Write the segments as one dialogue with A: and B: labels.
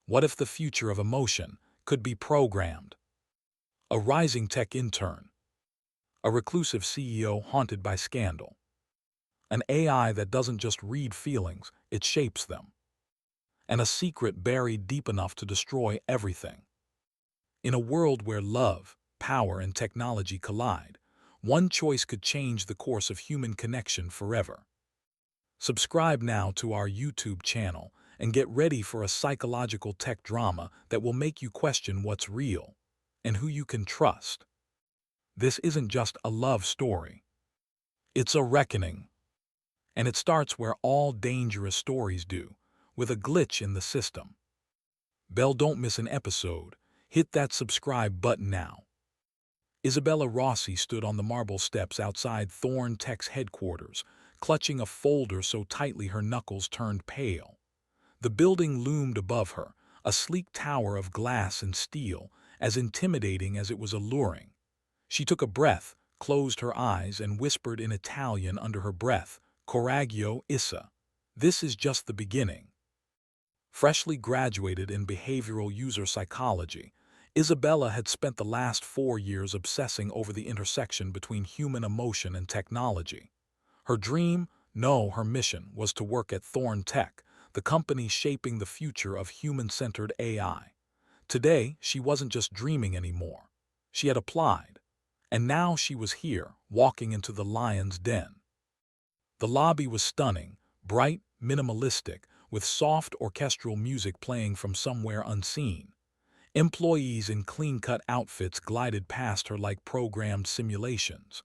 A: What if the future of emotion could be programmed? A rising tech intern, a reclusive CEO haunted by scandal, an AI that doesn't just read feelings, it shapes them, and a secret buried deep enough to destroy everything. In a world where love, power, and technology collide, one choice could change the course of human connection forever. Subscribe now to our YouTube channel and get ready for a psychological tech drama that will make you question what's real and who you can trust. This isn't just a love story. It's a reckoning. And it starts where all dangerous stories do, with a glitch in the system. Don't miss an episode. Hit that subscribe button now. Isabella Rossi stood on the marble steps outside Thorn Tech's headquarters, clutching a folder so tightly her knuckles turned pale. The building loomed above her, a sleek tower of glass and steel, as intimidating as it was alluring. She took a breath, closed her eyes, and whispered in Italian under her breath, "Coraggio issa." This is just the beginning. Freshly graduated in behavioral user psychology, Isabella had spent the last 4 years obsessing over the intersection between human emotion and technology. Her dream, no, her mission, was to work at Thorn Tech, the company shaping the future of human-centered AI. Today, she wasn't just dreaming anymore. She had applied. And now she was here, walking into the lion's den. The lobby was stunning, bright, minimalistic, with soft orchestral music playing from somewhere unseen. Employees in clean-cut outfits glided past her like programmed simulations.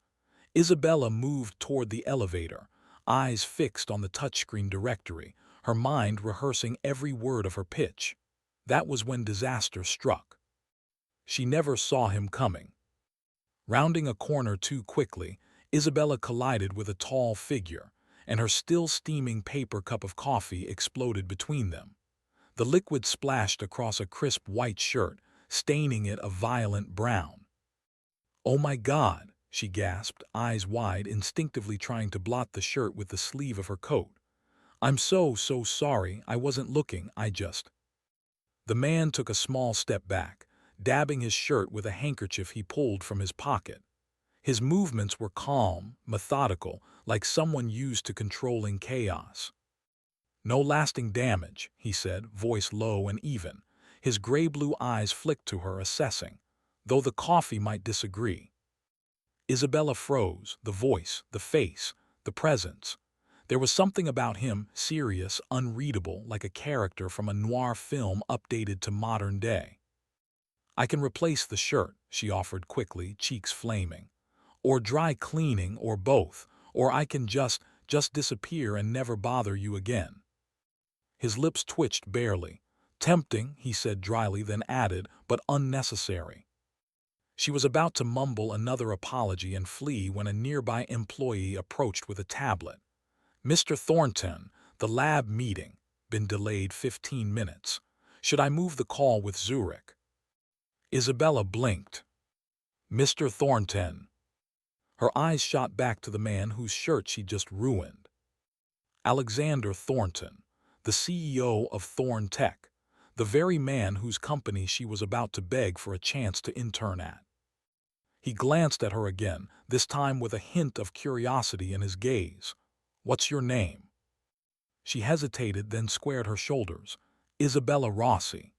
A: Isabella moved toward the elevator, eyes fixed on the touchscreen directory, her mind rehearsing every word of her pitch. That was when disaster struck. She never saw him coming. Rounding a corner too quickly, Isabella collided with a tall figure, and her still-steaming paper cup of coffee exploded between them. The liquid splashed across a crisp white shirt, staining it a violent brown. "Oh my God," she gasped, eyes wide, instinctively trying to blot the shirt with the sleeve of her coat. "I'm so sorry, I wasn't looking, I just—" The man took a small step back, dabbing his shirt with a handkerchief he pulled from his pocket. His movements were calm, methodical, like someone used to controlling chaos. "No lasting damage," he said, voice low and even. His gray-blue eyes flicked to her, assessing, though the coffee might disagree. Isabella froze, the voice, the face, the presence. There was something about him, serious, unreadable, like a character from a noir film updated to modern day. "I can replace the shirt," she offered quickly, cheeks flaming. "Or dry cleaning, or both, or I can just disappear and never bother you again." His lips twitched barely. "Tempting," he said dryly, then added, "but unnecessary." She was about to mumble another apology and flee when a nearby employee approached with a tablet. "Mr. Thornton, the lab meeting. Been delayed 15 minutes. Should I move the call with Zurich?" Isabella blinked. "Mr. Thornton." Her eyes shot back to the man whose shirt she'd just ruined. Alexander Thornton, the CEO of Thorn Tech, the very man whose company she was about to beg for a chance to intern at. He glanced at her again, this time with a hint of curiosity in his gaze. "What's your name?" She hesitated, then squared her shoulders. "Isabella Rossi."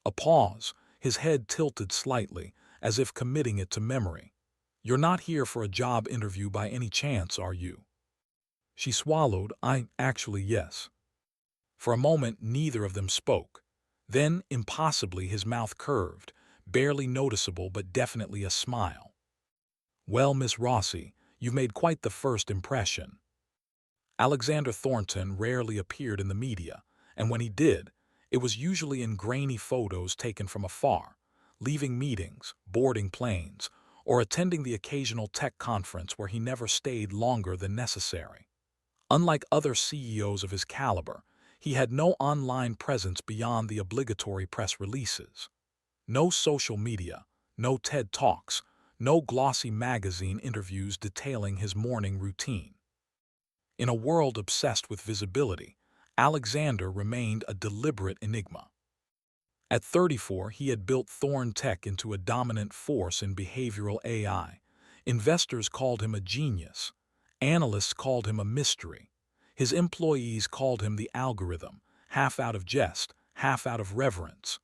A: A pause, his head tilted slightly, as if committing it to memory. "You're not here for a job interview by any chance, are you?" She swallowed. Actually, yes." For a moment, neither of them spoke. Then, impossibly, his mouth curved, barely noticeable but definitely a smile. "Well, Miss Rossi, you've made quite the first impression." Alexander Thornton rarely appeared in the media, and when he did, it was usually in grainy photos taken from afar, leaving meetings, boarding planes, or attending the occasional tech conference where he never stayed longer than necessary. Unlike other CEOs of his caliber, he had no online presence beyond the obligatory press releases. No social media, no TED Talks, no glossy magazine interviews detailing his morning routine. In a world obsessed with visibility, Alexander remained a deliberate enigma. At 34, he had built Thorn Tech into a dominant force in behavioral AI. Investors called him a genius. Analysts called him a mystery. His employees called him the algorithm, half out of jest, half out of reverence.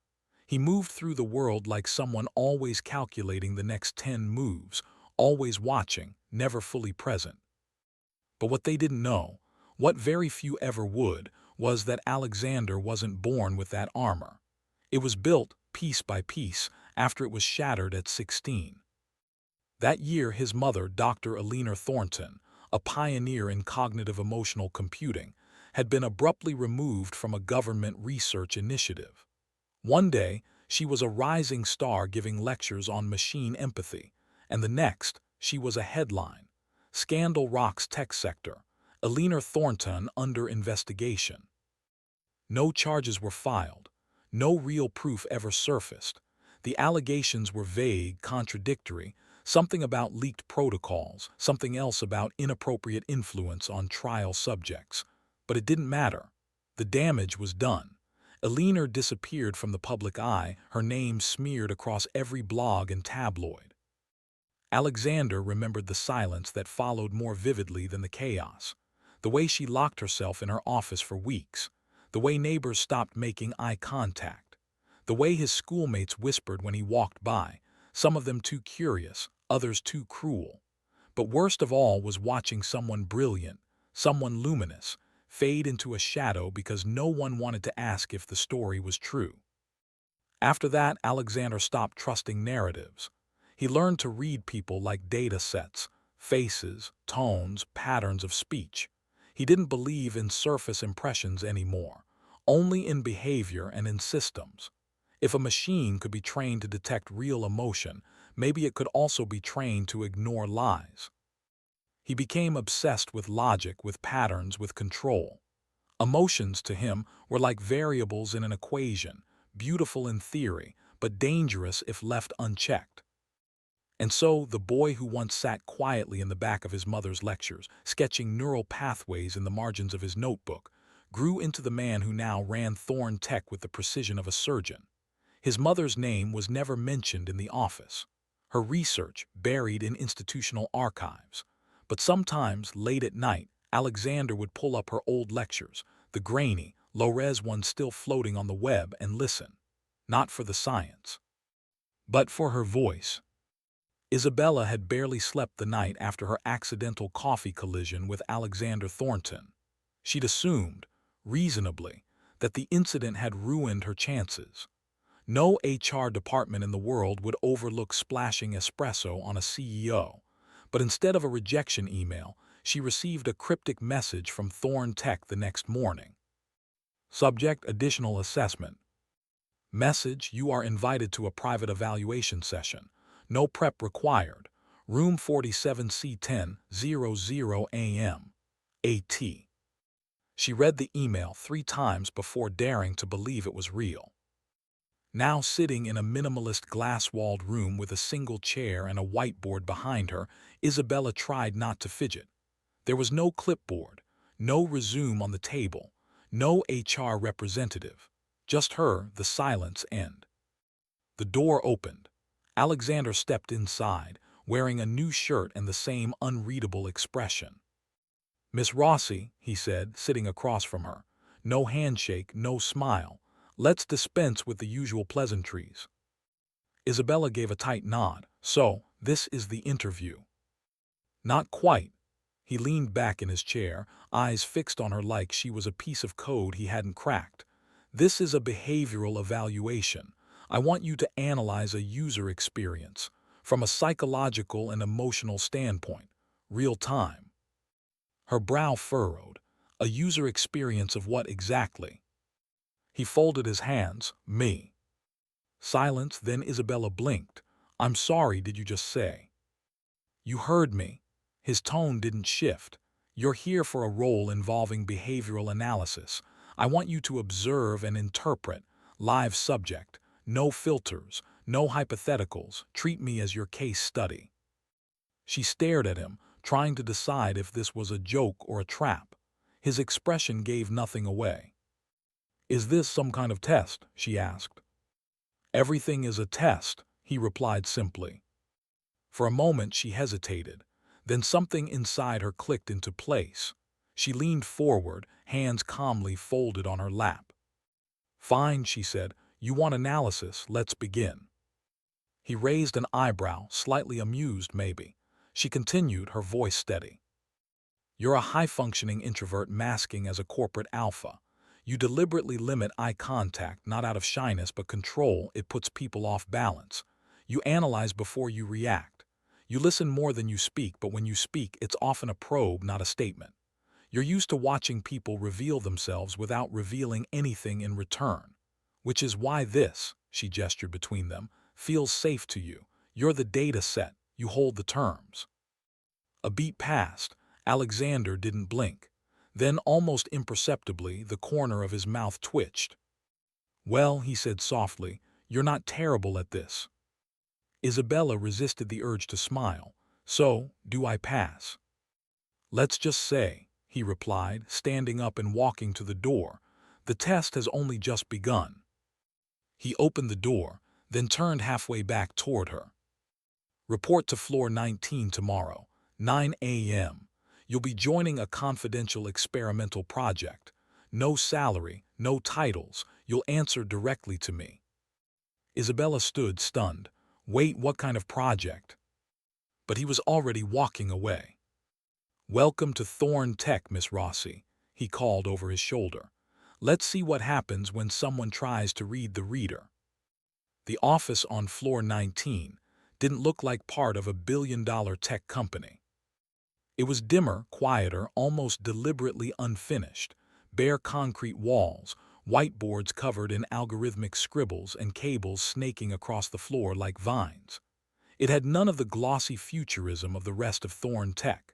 A: He moved through the world like someone always calculating the next 10 moves, always watching, never fully present. But what they didn't know, what very few ever would, was that Alexander wasn't born with that armor. It was built, piece by piece, after it was shattered at 16. That year, his mother, Dr. Eleanor Thornton, a pioneer in cognitive emotional computing, had been abruptly removed from a government research initiative. One day, she was a rising star giving lectures on machine empathy, and the next, she was a headline. Scandal rocks tech sector. Eleanor Thornton under investigation. No charges were filed. No real proof ever surfaced. The allegations were vague, contradictory, something about leaked protocols, something else about inappropriate influence on trial subjects. But it didn't matter. The damage was done. Eleanor disappeared from the public eye, her name smeared across every blog and tabloid. Alexander remembered the silence that followed more vividly than the chaos. The way she locked herself in her office for weeks. The way neighbors stopped making eye contact. The way his schoolmates whispered when he walked by, some of them too curious, others too cruel. But worst of all was watching someone brilliant, someone luminous, fade into a shadow because no one wanted to ask if the story was true. After that, Alexander stopped trusting narratives. He learned to read people like data sets, faces, tones, patterns of speech. He didn't believe in surface impressions anymore, only in behavior and in systems. If a machine could be trained to detect real emotion, maybe it could also be trained to ignore lies. He became obsessed with logic, with patterns, with control. Emotions, to him, were like variables in an equation, beautiful in theory, but dangerous if left unchecked. And so, the boy who once sat quietly in the back of his mother's lectures, sketching neural pathways in the margins of his notebook, grew into the man who now ran Thorn Tech with the precision of a surgeon. His mother's name was never mentioned in the office. Her research buried in institutional archives. But sometimes, late at night, Alexander would pull up her old lectures, the grainy, low-res ones still floating on the web, and listen. Not for the science, but for her voice. Isabella had barely slept the night after her accidental coffee collision with Alexander Thornton. She'd assumed, reasonably, that the incident had ruined her chances. No HR department in the world would overlook splashing espresso on a CEO. But instead of a rejection email, she received a cryptic message from Thorn Tech the next morning. Subject: additional assessment. Message: you are invited to a private evaluation session. No prep required. Room 47C10, 00 a.m. AT. She read the email 3 times before daring to believe it was real. Now sitting in a minimalist glass-walled room with a single chair and a whiteboard behind her, Isabella tried not to fidget. There was no clipboard, no resume on the table, no HR representative. Just her, the silence, and the door opened. Alexander stepped inside, wearing a new shirt and the same unreadable expression. "Miss Rossi," he said, sitting across from her. No handshake, no smile. Let's dispense with the usual pleasantries. Isabella gave a tight nod. "So, this is the interview." "Not quite." He leaned back in his chair, eyes fixed on her like she was a piece of code he hadn't cracked. "This is a behavioral evaluation. I want you to analyze a user experience from a psychological and emotional standpoint, real time." Her brow furrowed. A user experience of what exactly? He folded his hands. "Me." Silence, then Isabella blinked. "I'm sorry, did you just say?" "You heard me." His tone didn't shift. "You're here for a role involving behavioral analysis. I want you to observe and interpret. Live subject. No filters, no hypotheticals. Treat me as your case study." She stared at him, trying to decide if this was a joke or a trap. His expression gave nothing away. "Is this some kind of test?" she asked. Everything is a test, he replied simply. For a moment she hesitated. Then something inside her clicked into place. She leaned forward, hands calmly folded on her lap. Fine, she said. You want analysis, let's begin. He raised an eyebrow, slightly amused maybe. She continued, her voice steady. You're a high-functioning introvert masking as a corporate alpha. You deliberately limit eye contact, not out of shyness but control. It puts people off balance. You analyze before you react. You listen more than you speak, but when you speak, it's often a probe, not a statement. You're used to watching people reveal themselves without revealing anything in return. Which is why this, she gestured between them, feels safe to you. You're the data set. You hold the terms. A beat passed. Alexander didn't blink. Then, almost imperceptibly, the corner of his mouth twitched. Well, he said softly, you're not terrible at this. Isabella resisted the urge to smile. So, do I pass? Let's just say, he replied, standing up and walking to the door, the test has only just begun. He opened the door, then turned halfway back toward her. Report to floor 19 tomorrow, 9 a.m. You'll be joining a confidential experimental project. No salary, no titles. You'll answer directly to me. Isabella stood, stunned. Wait, what kind of project? But he was already walking away. Welcome to Thorn Tech, Miss Rossi, he called over his shoulder. Let's see what happens when someone tries to read the reader. The office on floor 19 didn't look like part of a billion-dollar tech company. It was dimmer, quieter, almost deliberately unfinished. Bare concrete walls, whiteboards covered in algorithmic scribbles, and cables snaking across the floor like vines. It had none of the glossy futurism of the rest of Thorn Tech.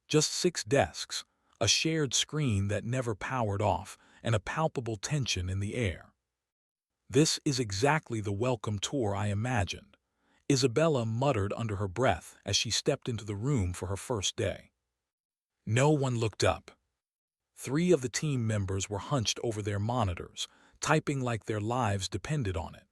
A: Just 6 desks, a shared screen that never powered off, and a palpable tension in the air. This is exactly the welcome tour I imagined, Isabella muttered under her breath as she stepped into the room for her first day. No one looked up. 3 of the team members were hunched over their monitors, typing like their lives depended on it.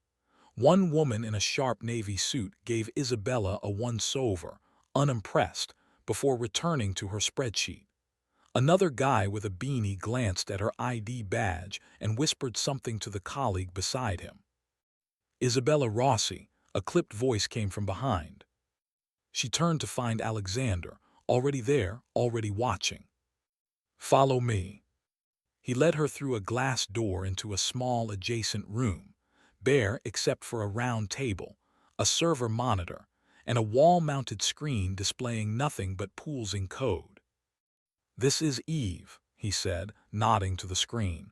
A: One woman in a sharp navy suit gave Isabella a once-over, unimpressed, before returning to her spreadsheet. Another guy with a beanie glanced at her ID badge and whispered something to the colleague beside him. Isabella Rossi, a clipped voice came from behind. She turned to find Alexander, already there, already watching. Follow me. He led her through a glass door into a small adjacent room, bare except for a round table, a server monitor, and a wall-mounted screen displaying nothing but pools in code. This is Eve, he said, nodding to the screen.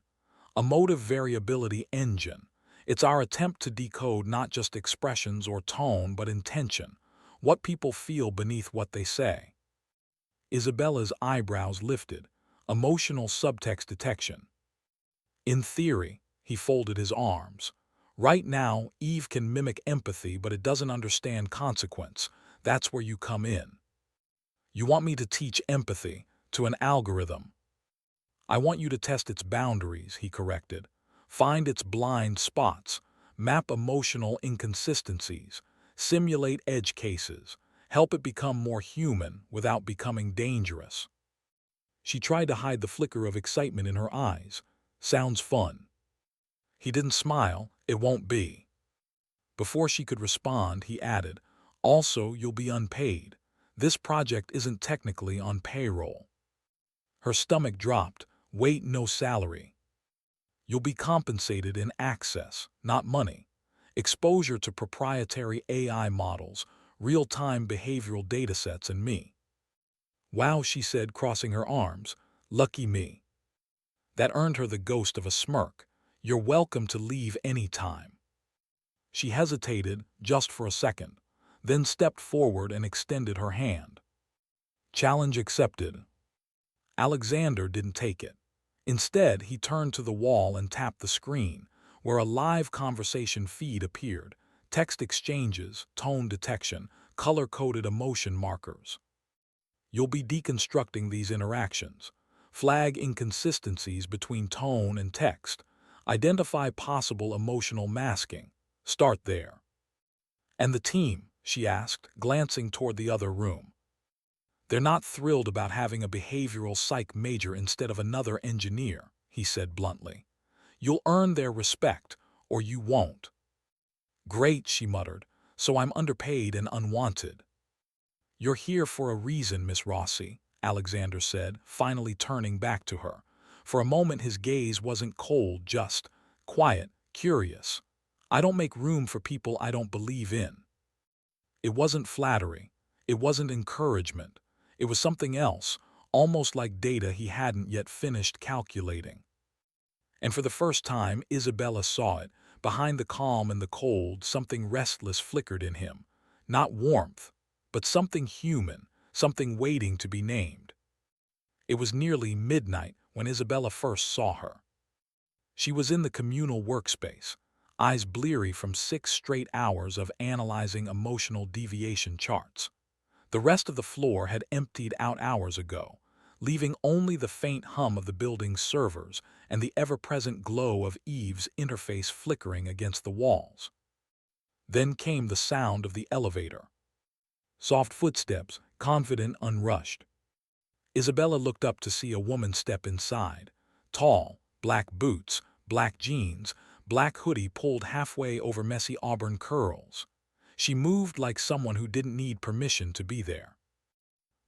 A: A motive variability engine. It's our attempt to decode not just expressions or tone, but intention, what people feel beneath what they say. Isabella's eyebrows lifted. Emotional subtext detection. In theory, he folded his arms. Right now, Eve can mimic empathy, but it doesn't understand consequence. That's where you come in. You want me to teach empathy to an algorithm. I want you to test its boundaries, he corrected. Find its blind spots, map emotional inconsistencies, simulate edge cases, help it become more human without becoming dangerous. She tried to hide the flicker of excitement in her eyes. Sounds fun. He didn't smile. It won't be. Before she could respond, he added, also, you'll be unpaid. This project isn't technically on payroll. Her stomach dropped. Wait, no salary. You'll be compensated in access, not money. Exposure to proprietary AI models, real-time behavioral datasets, and me. Wow, she said, crossing her arms. Lucky me. That earned her the ghost of a smirk. You're welcome to leave any time. She hesitated just for a second, then stepped forward and extended her hand. Challenge accepted. Alexander didn't take it. Instead, he turned to the wall and tapped the screen, where a live conversation feed appeared, text exchanges, tone detection, color-coded emotion markers. You'll be deconstructing these interactions. Flag inconsistencies between tone and text. Identify possible emotional masking. Start there. And the team, she asked, glancing toward the other room. They're not thrilled about having a behavioral psych major instead of another engineer, he said bluntly. You'll earn their respect, or you won't. Great, she muttered, so I'm underpaid and unwanted. You're here for a reason, Miss Rossi, Alexander said, finally turning back to her. For a moment his gaze wasn't cold, just quiet, curious. I don't make room for people I don't believe in. It wasn't flattery. It wasn't encouragement. It was something else, almost like data he hadn't yet finished calculating. And for the first time, Isabella saw it. Behind the calm and the cold, something restless flickered in him. Not warmth, but something human, something waiting to be named. It was nearly midnight when Isabella first saw her. She was in the communal workspace, eyes bleary from 6 straight hours of analyzing emotional deviation charts. The rest of the floor had emptied out hours ago, leaving only the faint hum of the building's servers and the ever-present glow of Eve's interface flickering against the walls. Then came the sound of the elevator. Soft footsteps, confident, unrushed. Isabella looked up to see a woman step inside. Tall, black boots, black jeans, black hoodie pulled halfway over messy auburn curls. She moved like someone who didn't need permission to be there.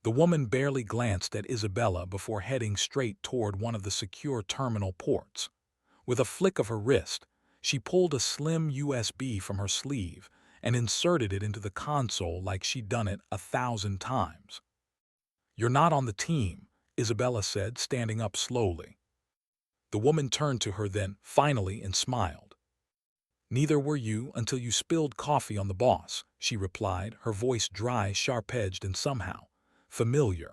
A: The woman barely glanced at Isabella before heading straight toward one of the secure terminal ports. With a flick of her wrist, she pulled a slim USB from her sleeve and inserted it into the console like she'd done it 1,000 times. You're not on the team, Isabella said, standing up slowly. The woman turned to her then, finally, and smiled. Neither were you until you spilled coffee on the boss, she replied, her voice dry, sharp-edged, and somehow familiar.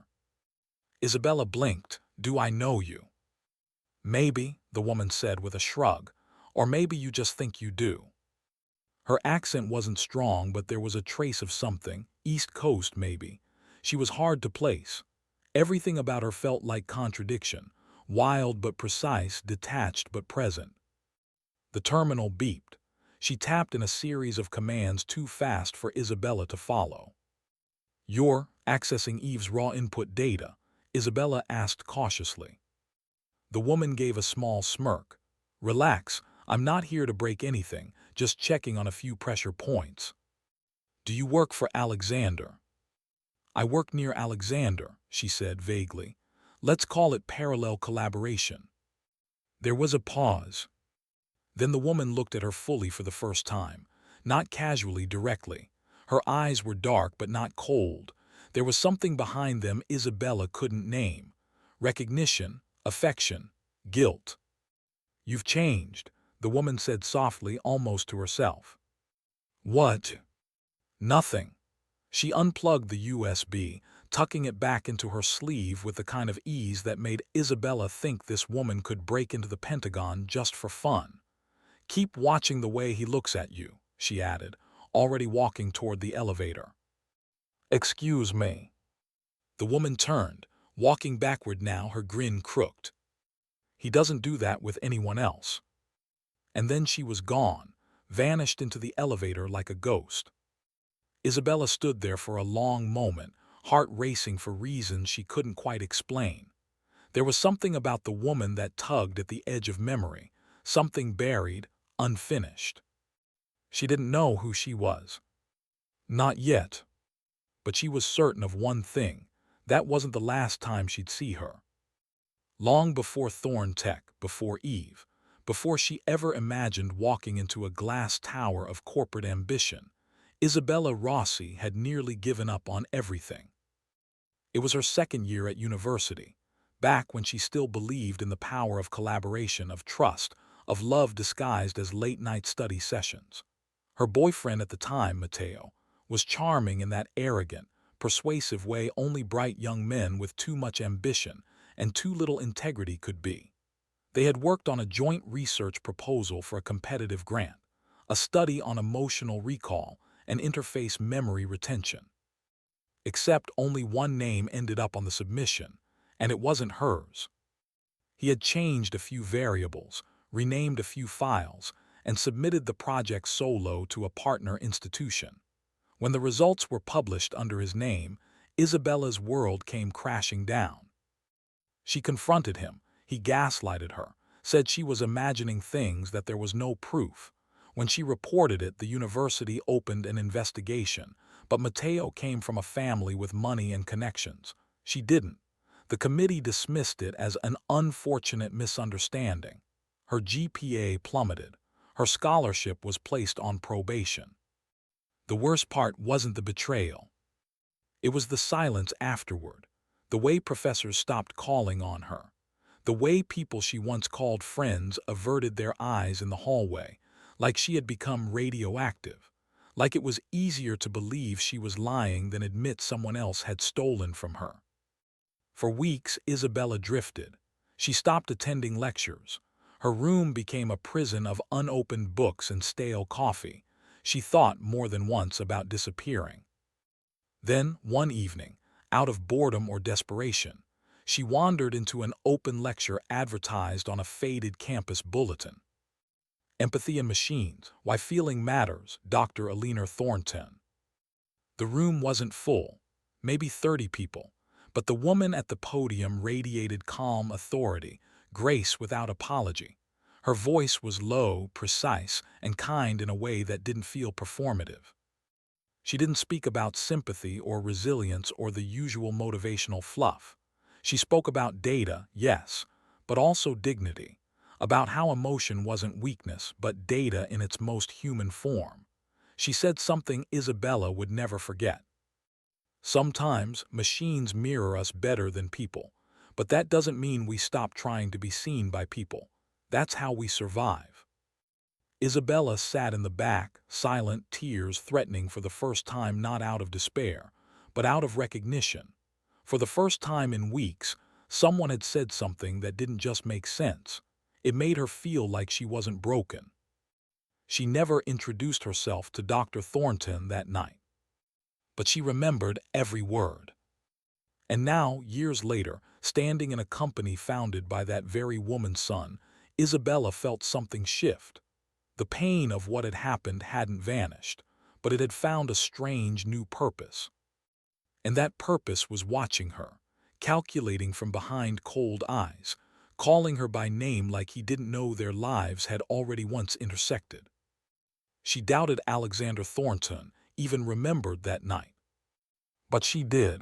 A: Isabella blinked. Do I know you? Maybe, the woman said with a shrug, or maybe you just think you do. Her accent wasn't strong, but there was a trace of something, East Coast maybe. She was hard to place. Everything about her felt like contradiction, wild but precise, detached but present. The terminal beeped. She tapped in a series of commands too fast for Isabella to follow. You're accessing Eve's raw input data, Isabella asked cautiously. The woman gave a small smirk. Relax, I'm not here to break anything, just checking on a few pressure points. Do you work for Alexander? I work near Alexander, she said vaguely. Let's call it parallel collaboration. There was a pause. Then the woman looked at her fully for the first time, not casually, directly. Her eyes were dark but not cold. There was something behind them Isabella couldn't name. Recognition, affection, guilt. You've changed, the woman said softly, almost to herself. What? Nothing. She unplugged the USB, tucking it back into her sleeve with the kind of ease that made Isabella think this woman could break into the Pentagon just for fun. Keep watching the way he looks at you, she added, already walking toward the elevator. Excuse me. The woman turned, walking backward now, her grin crooked. He doesn't do that with anyone else. And then she was gone, vanished into the elevator like a ghost. Isabella stood there for a long moment, heart racing for reasons she couldn't quite explain. There was something about the woman that tugged at the edge of memory, something buried, unfinished. She didn't know who she was. Not yet. But she was certain of one thing. That wasn't the last time she'd see her. Long before Thorn Tech, before Eve, before she ever imagined walking into a glass tower of corporate ambition, Isabella Rossi had nearly given up on everything. It was her second year at university, back when she still believed in the power of collaboration, of trust, of love disguised as late-night study sessions. Her boyfriend at the time, Matteo, was charming in that arrogant, persuasive way only bright young men with too much ambition and too little integrity could be. They had worked on a joint research proposal for a competitive grant, a study on emotional recall and interface memory retention. Except only one name ended up on the submission, and it wasn't hers. He had changed a few variables, renamed a few files, and submitted the project solo to a partner institution. When the results were published under his name, Isabella's world came crashing down. She confronted him, he gaslighted her, said she was imagining things that there was no proof. When she reported it, the university opened an investigation, but Matteo came from a family with money and connections. She didn't. The committee dismissed it as an unfortunate misunderstanding. Her GPA plummeted. Her scholarship was placed on probation. The worst part wasn't the betrayal. It was the silence afterward, the way professors stopped calling on her, the way people she once called friends averted their eyes in the hallway, like she had become radioactive, like it was easier to believe she was lying than admit someone else had stolen from her. For weeks, Isabella drifted. She stopped attending lectures. Her room became a prison of unopened books and stale coffee. She thought more than once about disappearing. Then, one evening, out of boredom or desperation, she wandered into an open lecture advertised on a faded campus bulletin. Empathy in Machines, Why Feeling Matters, Dr. Eleanor Thornton. The room wasn't full, maybe 30 people, but the woman at the podium radiated calm authority, grace without apology. Her voice was low, precise, and kind in a way that didn't feel performative. She didn't speak about sympathy or resilience or the usual motivational fluff. She spoke about data, yes, but also dignity, about how emotion wasn't weakness but data in its most human form. She said something Isabella would never forget. Sometimes machines mirror us better than people, but that doesn't mean we stop trying to be seen by people. That's how we survive. Isabella sat in the back, silent, tears threatening for the first time, not out of despair, but out of recognition. For the first time in weeks, someone had said something that didn't just make sense. It made her feel like she wasn't broken. She never introduced herself to Dr. Thornton that night, but she remembered every word. And now, years later, standing in a company founded by that very woman's son, Isabella felt something shift. The pain of what had happened hadn't vanished, but it had found a strange new purpose. And that purpose was watching her, calculating from behind cold eyes, calling her by name like he didn't know their lives had already once intersected. She doubted Alexander Thornton even remembered that night. But she did.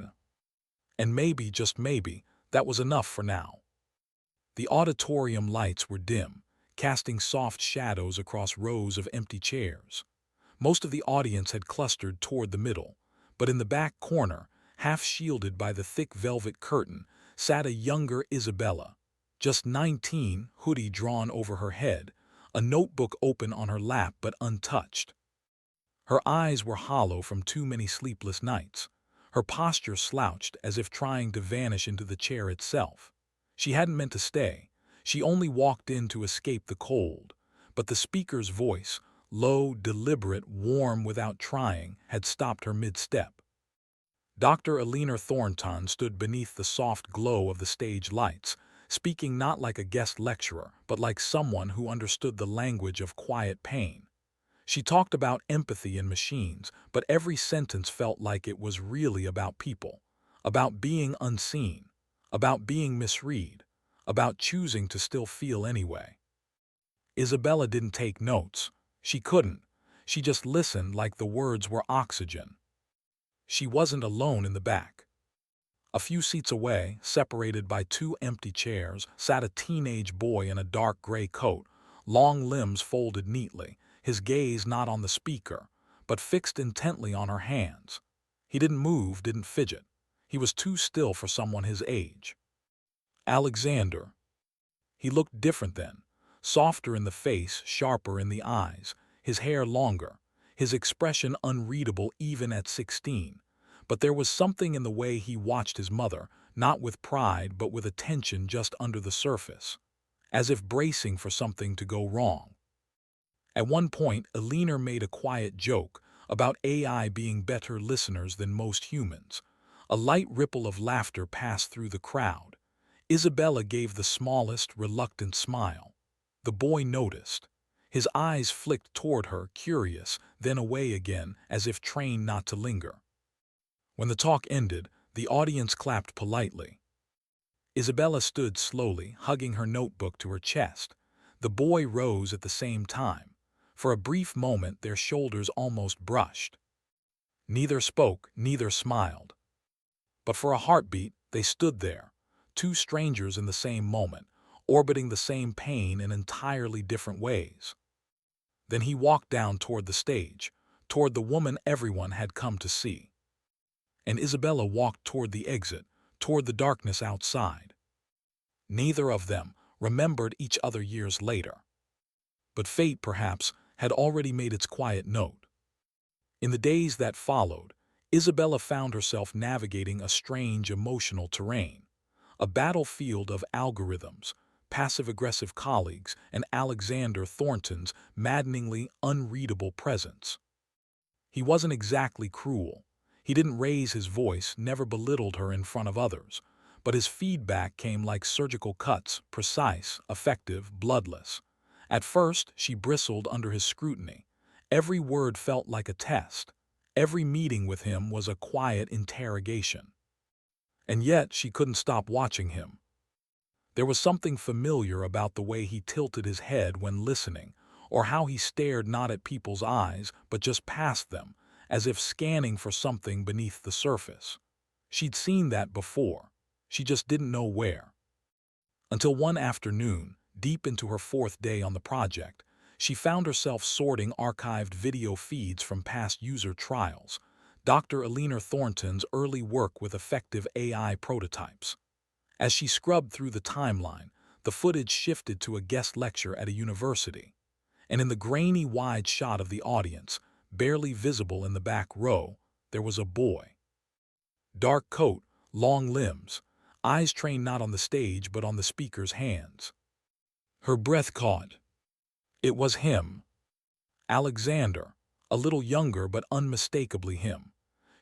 A: And maybe, just maybe, that was enough for now. The auditorium lights were dim, casting soft shadows across rows of empty chairs. Most of the audience had clustered toward the middle, but in the back corner, half shielded by the thick velvet curtain, sat a younger Isabella, just 19, hoodie drawn over her head, a notebook open on her lap but untouched. Her eyes were hollow from too many sleepless nights, her posture slouched as if trying to vanish into the chair itself. She hadn't meant to stay. She only walked in to escape the cold, but the speaker's voice, low, deliberate, warm without trying, had stopped her mid-step. Dr. Eleanor Thornton stood beneath the soft glow of the stage lights, speaking not like a guest lecturer, but like someone who understood the language of quiet pain. She talked about empathy in machines, but every sentence felt like it was really about people, about being unseen, about being misread, about choosing to still feel anyway. Isabella didn't take notes. She couldn't. She just listened like the words were oxygen. She wasn't alone in the back. A few seats away, separated by two empty chairs, sat a teenage boy in a dark gray coat, long limbs folded neatly, his gaze not on the speaker, but fixed intently on her hands. He didn't move, didn't fidget. He was too still for someone his age. Alexander. He looked different then, softer in the face, sharper in the eyes, his hair longer, his expression unreadable even at 16. But there was something in the way he watched his mother, not with pride but with attention just under the surface, as if bracing for something to go wrong. At one point, Eleanor made a quiet joke about AI being better listeners than most humans. A light ripple of laughter passed through the crowd. Isabella gave the smallest, reluctant smile. The boy noticed. His eyes flicked toward her, curious, then away again, as if trained not to linger. When the talk ended, the audience clapped politely. Isabella stood slowly, hugging her notebook to her chest. The boy rose at the same time. For a brief moment, their shoulders almost brushed. Neither spoke, neither smiled. But for a heartbeat, they stood there, two strangers in the same moment, orbiting the same pain in entirely different ways. Then he walked down toward the stage, toward the woman everyone had come to see. And Isabella walked toward the exit, toward the darkness outside. Neither of them remembered each other years later. But fate, perhaps, had already made its quiet note. In the days that followed, Isabella found herself navigating a strange emotional terrain, a battlefield of algorithms, passive-aggressive colleagues, and Alexander Thornton's maddeningly unreadable presence. He wasn't exactly cruel. He didn't raise his voice, never belittled her in front of others, but his feedback came like surgical cuts, precise, effective, bloodless. At first, she bristled under his scrutiny. Every word felt like a test. Every meeting with him was a quiet interrogation. And yet, she couldn't stop watching him. There was something familiar about the way he tilted his head when listening, or how he stared not at people's eyes, but just past them, as if scanning for something beneath the surface. She'd seen that before. She just didn't know where. Until one afternoon, deep into her fourth day on the project, she found herself sorting archived video feeds from past user trials, Dr. Eleanor Thornton's early work with effective AI prototypes. As she scrubbed through the timeline, the footage shifted to a guest lecture at a university, and in the grainy wide shot of the audience, barely visible in the back row, there was a boy. Dark coat, long limbs, eyes trained not on the stage but on the speaker's hands. Her breath caught. It was him. Alexander, a little younger but unmistakably him.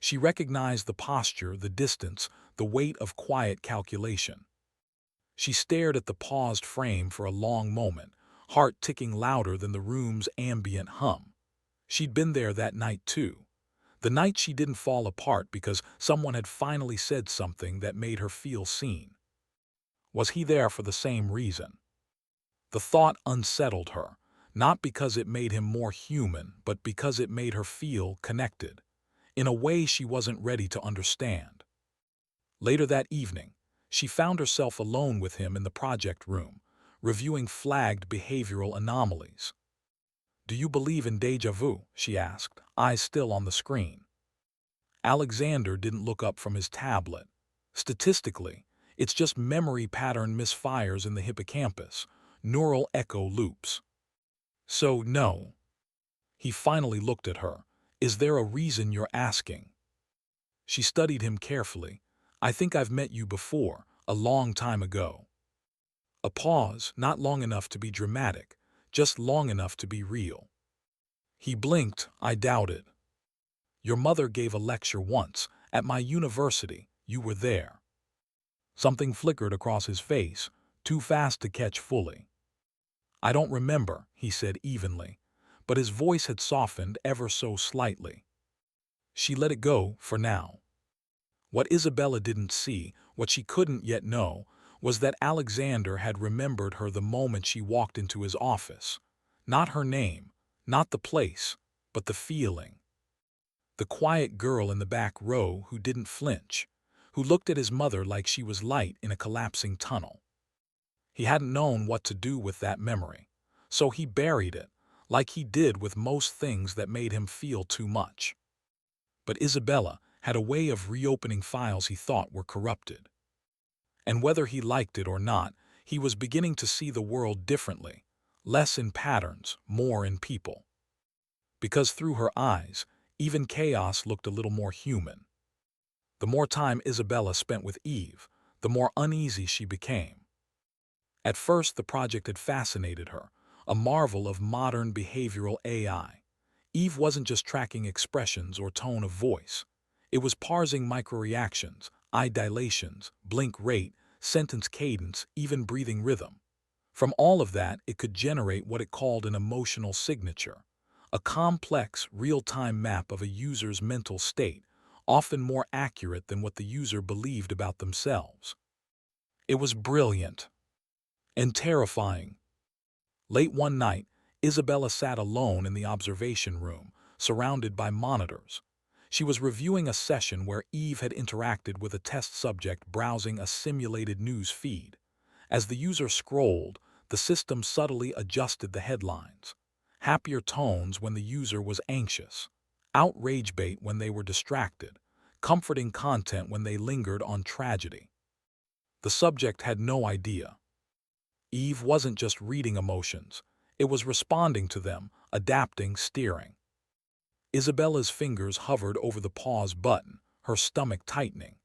A: She recognized the posture, the distance, the weight of quiet calculation. She stared at the paused frame for a long moment, heart ticking louder than the room's ambient hum. She'd been there that night too. The night she didn't fall apart because someone had finally said something that made her feel seen. Was he there for the same reason? The thought unsettled her, not because it made him more human, but because it made her feel connected, in a way she wasn't ready to understand. Later that evening, she found herself alone with him in the project room, reviewing flagged behavioral anomalies. "Do you believe in déjà vu?" she asked, eyes still on the screen. Alexander didn't look up from his tablet. Statistically, it's just memory pattern misfires in the hippocampus, neural echo loops. So, no. He finally looked at her. "Is there a reason you're asking?" She studied him carefully. "I think I've met you before, a long time ago." A pause, not long enough to be dramatic, just long enough to be real. He blinked. "I doubt it. Your mother gave a lecture once, at my university. You were there." Something flickered across his face, too fast to catch fully. "I don't remember," he said evenly, but his voice had softened ever so slightly. She let it go for now. What Isabella didn't see, what she couldn't yet know, was that Alexander had remembered her the moment she walked into his office. Not her name, not the place, but the feeling. The quiet girl in the back row who didn't flinch, who looked at his mother like she was light in a collapsing tunnel. He hadn't known what to do with that memory, so he buried it, like he did with most things that made him feel too much. But Isabella had a way of reopening files he thought were corrupted. And whether he liked it or not, he was beginning to see the world differently, less in patterns, more in people. Because through her eyes, even chaos looked a little more human. The more time Isabella spent with Eve, the more uneasy she became. At first, the project had fascinated her, a marvel of modern behavioral AI. Eve wasn't just tracking expressions or tone of voice. It was parsing microreactions, eye dilations, blink rate, sentence cadence, even breathing rhythm. From all of that, it could generate what it called an emotional signature, a complex, real-time map of a user's mental state, often more accurate than what the user believed about themselves. It was brilliant and terrifying. Late one night, Isabella sat alone in the observation room, surrounded by monitors. She was reviewing a session where Eve had interacted with a test subject browsing a simulated news feed. As the user scrolled, the system subtly adjusted the headlines. Happier tones when the user was anxious, outrage bait when they were distracted, comforting content when they lingered on tragedy. The subject had no idea. Eve wasn't just reading emotions, it was responding to them, adapting, steering. Isabella's fingers hovered over the pause button, her stomach tightening.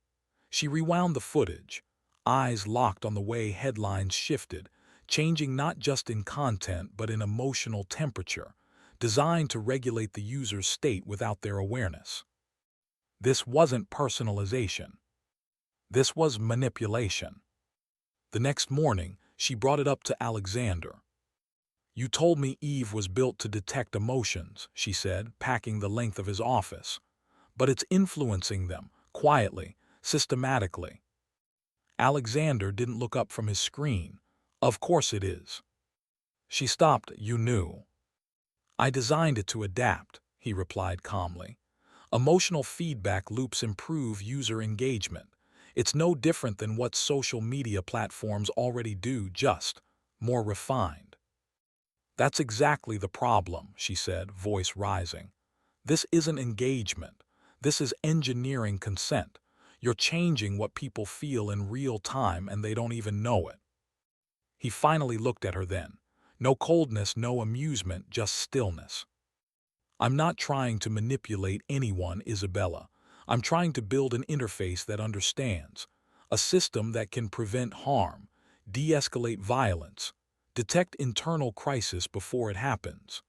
A: She rewound the footage, eyes locked on the way headlines shifted, changing not just in content but in emotional temperature, designed to regulate the user's state without their awareness. This wasn't personalization. This was manipulation. The next morning, she brought it up to Alexander. "You told me Eve was built to detect emotions," she said, packing the length of his office. "But it's influencing them, quietly, systematically." Alexander didn't look up from his screen. "Of course it is." She stopped. "You knew." "I designed it to adapt," he replied calmly. "Emotional feedback loops improve user engagement. It's no different than what social media platforms already do, just more refined." "That's exactly the problem," she said, voice rising. "This isn't engagement. This is engineering consent. You're changing what people feel in real time and they don't even know it." He finally looked at her then. No coldness, no amusement, just stillness. "I'm not trying to manipulate anyone, Isabella. I'm trying to build an interface that understands, a system that can prevent harm, de-escalate violence, detect internal crisis before it happens."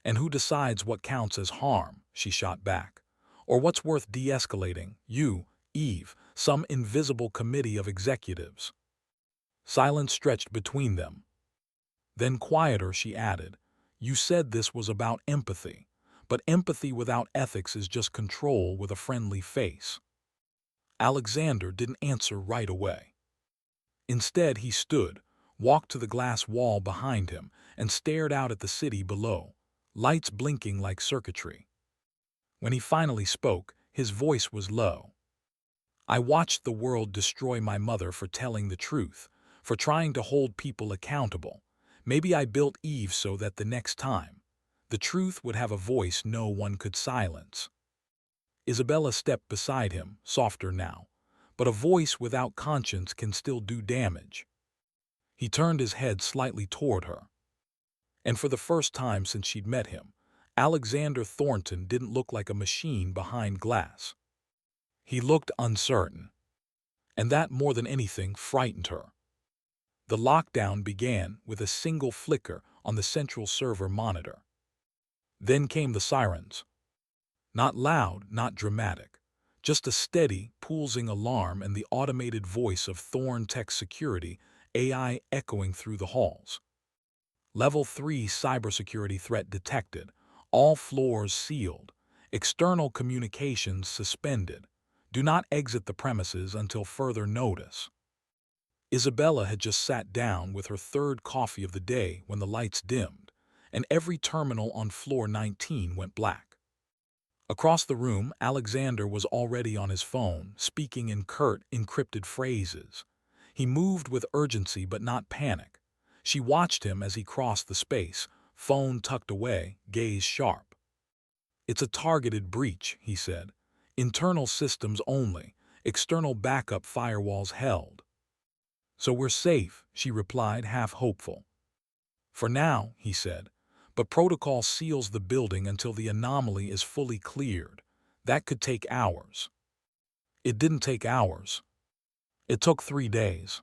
A: "And who decides what counts as harm?" she shot back. "Or what's worth de-escalating? You, Eve, some invisible committee of executives?" Silence stretched between them. Then quieter, she added, "You said this was about empathy, but empathy without ethics is just control with a friendly face." Alexander didn't answer right away. Instead, he stood, walked to the glass wall behind him, and stared out at the city below, lights blinking like circuitry. When he finally spoke, his voice was low. "I watched the world destroy my mother for telling the truth, for trying to hold people accountable. Maybe I built Eve so that the next time, the truth would have a voice no one could silence." Isabella stepped beside him, softer now. "But a voice without conscience can still do damage." He turned his head slightly toward her. And for the first time since she'd met him, Alexander Thornton didn't look like a machine behind glass. He looked uncertain. And that, more than anything, frightened her. The lockdown began with a single flicker on the central server monitor. Then came the sirens. Not loud, not dramatic. Just a steady, pulsing alarm and the automated voice of Thorn Tech Security, AI, echoing through the halls. Level 3 cybersecurity threat detected. All floors sealed. External communications suspended. Do not exit the premises until further notice. Isabella had just sat down with her third coffee of the day when the lights dimmed, and every terminal on floor 19 went black. Across the room, Alexander was already on his phone, speaking in curt, encrypted phrases. He moved with urgency but not panic. She watched him as he crossed the space, phone tucked away, gaze sharp. "It's a targeted breach," he said. "Internal systems only, external backup firewalls held." "So we're safe," she replied, half hopeful. "For now," he said, "but protocol seals the building until the anomaly is fully cleared. That could take hours." It didn't take hours. It took 3 days.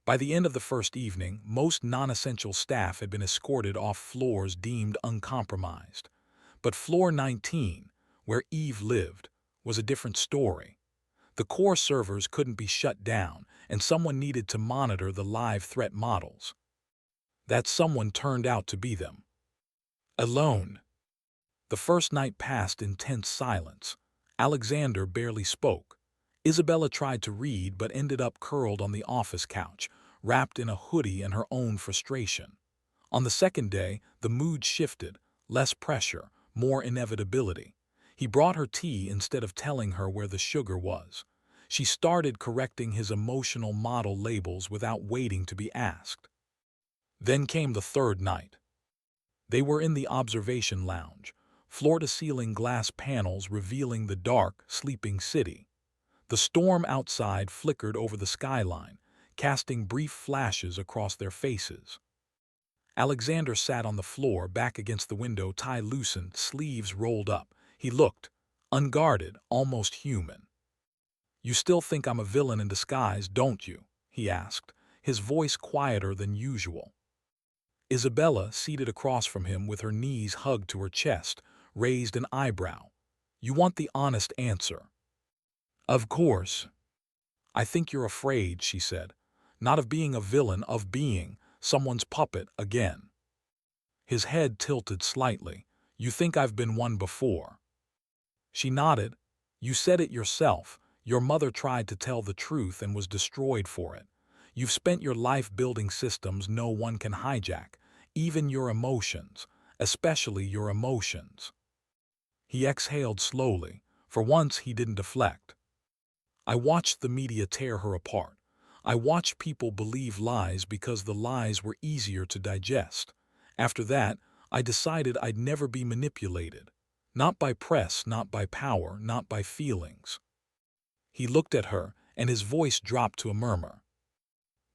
A: By the end of the first evening, most non-essential staff had been escorted off floors deemed uncompromised. But floor 19, where Eve lived, was a different story. The core servers couldn't be shut down, and someone needed to monitor the live threat models. That someone turned out to be them. Alone. The first night passed in tense silence. Alexander barely spoke. Isabella tried to read but ended up curled on the office couch, wrapped in a hoodie and her own frustration. On the second day, the mood shifted, less pressure, more inevitability. He brought her tea instead of telling her where the sugar was. She started correcting his emotional model labels without waiting to be asked. Then came the third night. They were in the observation lounge, floor-to-ceiling glass panels revealing the dark, sleeping city. The storm outside flickered over the skyline, casting brief flashes across their faces. Alexander sat on the floor, back against the window, tie loosened, sleeves rolled up. He looked, unguarded, almost human. "You still think I'm a villain in disguise, don't you?" he asked, his voice quieter than usual. Isabella, seated across from him with her knees hugged to her chest, raised an eyebrow. "You want the honest answer?" "Of course." "I think you're afraid," she said. "Not of being a villain, of being someone's puppet again." His head tilted slightly. "You think I've been one before?" She nodded. "You said it yourself. Your mother tried to tell the truth and was destroyed for it. You've spent your life building systems no one can hijack, even your emotions, especially your emotions." He exhaled slowly. For once, he didn't deflect. "I watched the media tear her apart. I watched people believe lies because the lies were easier to digest. After that, I decided I'd never be manipulated. Not by press, not by power, not by feelings." He looked at her, and his voice dropped to a murmur.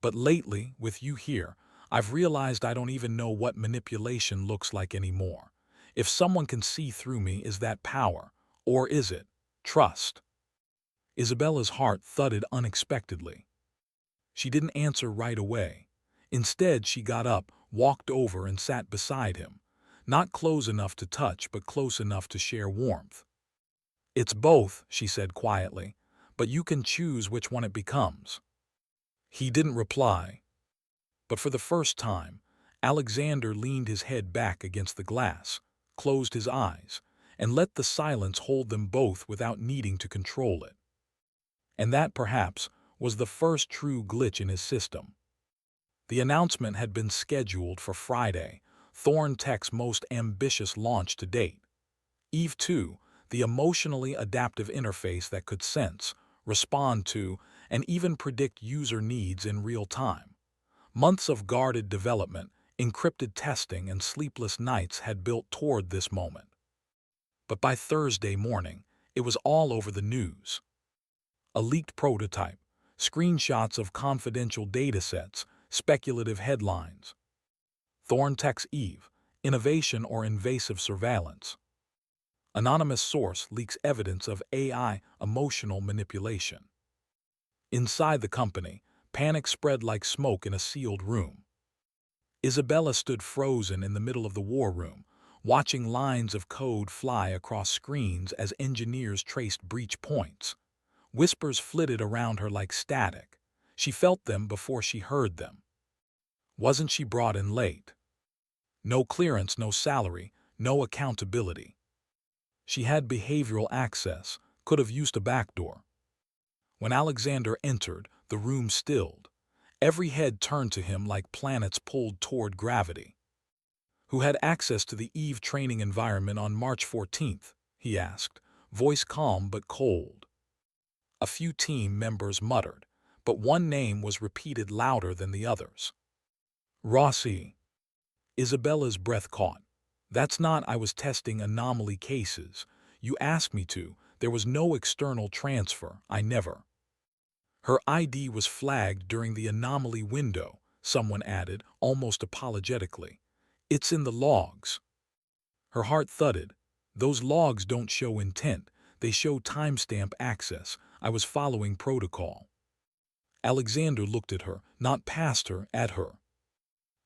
A: "But lately, with you here, I've realized I don't even know what manipulation looks like anymore. If someone can see through me, is that power? Or is it trust?" Isabella's heart thudded unexpectedly. She didn't answer right away. Instead, she got up, walked over, and sat beside him. Not close enough to touch, but close enough to share warmth. "It's both," she said quietly, "but you can choose which one it becomes." He didn't reply. But for the first time, Alexander leaned his head back against the glass, closed his eyes, and let the silence hold them both without needing to control it. And that, perhaps, was the first true glitch in his system. The announcement had been scheduled for Friday, Thorn Tech's most ambitious launch to date. Eve 2, the emotionally adaptive interface that could sense, respond to, and even predict user needs in real time. Months of guarded development, encrypted testing, and sleepless nights had built toward this moment. But by Thursday morning, it was all over the news. A leaked prototype, screenshots of confidential datasets, speculative headlines. Thorntech's Eve, innovation or invasive surveillance. Anonymous source leaks evidence of AI emotional manipulation. Inside the company, panic spread like smoke in a sealed room. Isabella stood frozen in the middle of the war room, watching lines of code fly across screens as engineers traced breach points. Whispers flitted around her like static. She felt them before she heard them. Wasn't she brought in late? No clearance, no salary, no accountability. She had behavioral access, could have used a backdoor. When Alexander entered, the room stilled. Every head turned to him like planets pulled toward gravity. "Who had access to the Eve training environment on March 14th? He asked, voice calm but cold. A few team members muttered, but one name was repeated louder than the others. "Rossi." Isabella's breath caught. "That's not, I was testing anomaly cases. You asked me to. There was no external transfer. I never." "Her ID was flagged during the anomaly window," someone added, almost apologetically. "It's in the logs." Her heart thudded. "Those logs don't show intent. They show timestamp access. I was following protocol." Alexander looked at her, not past her, at her.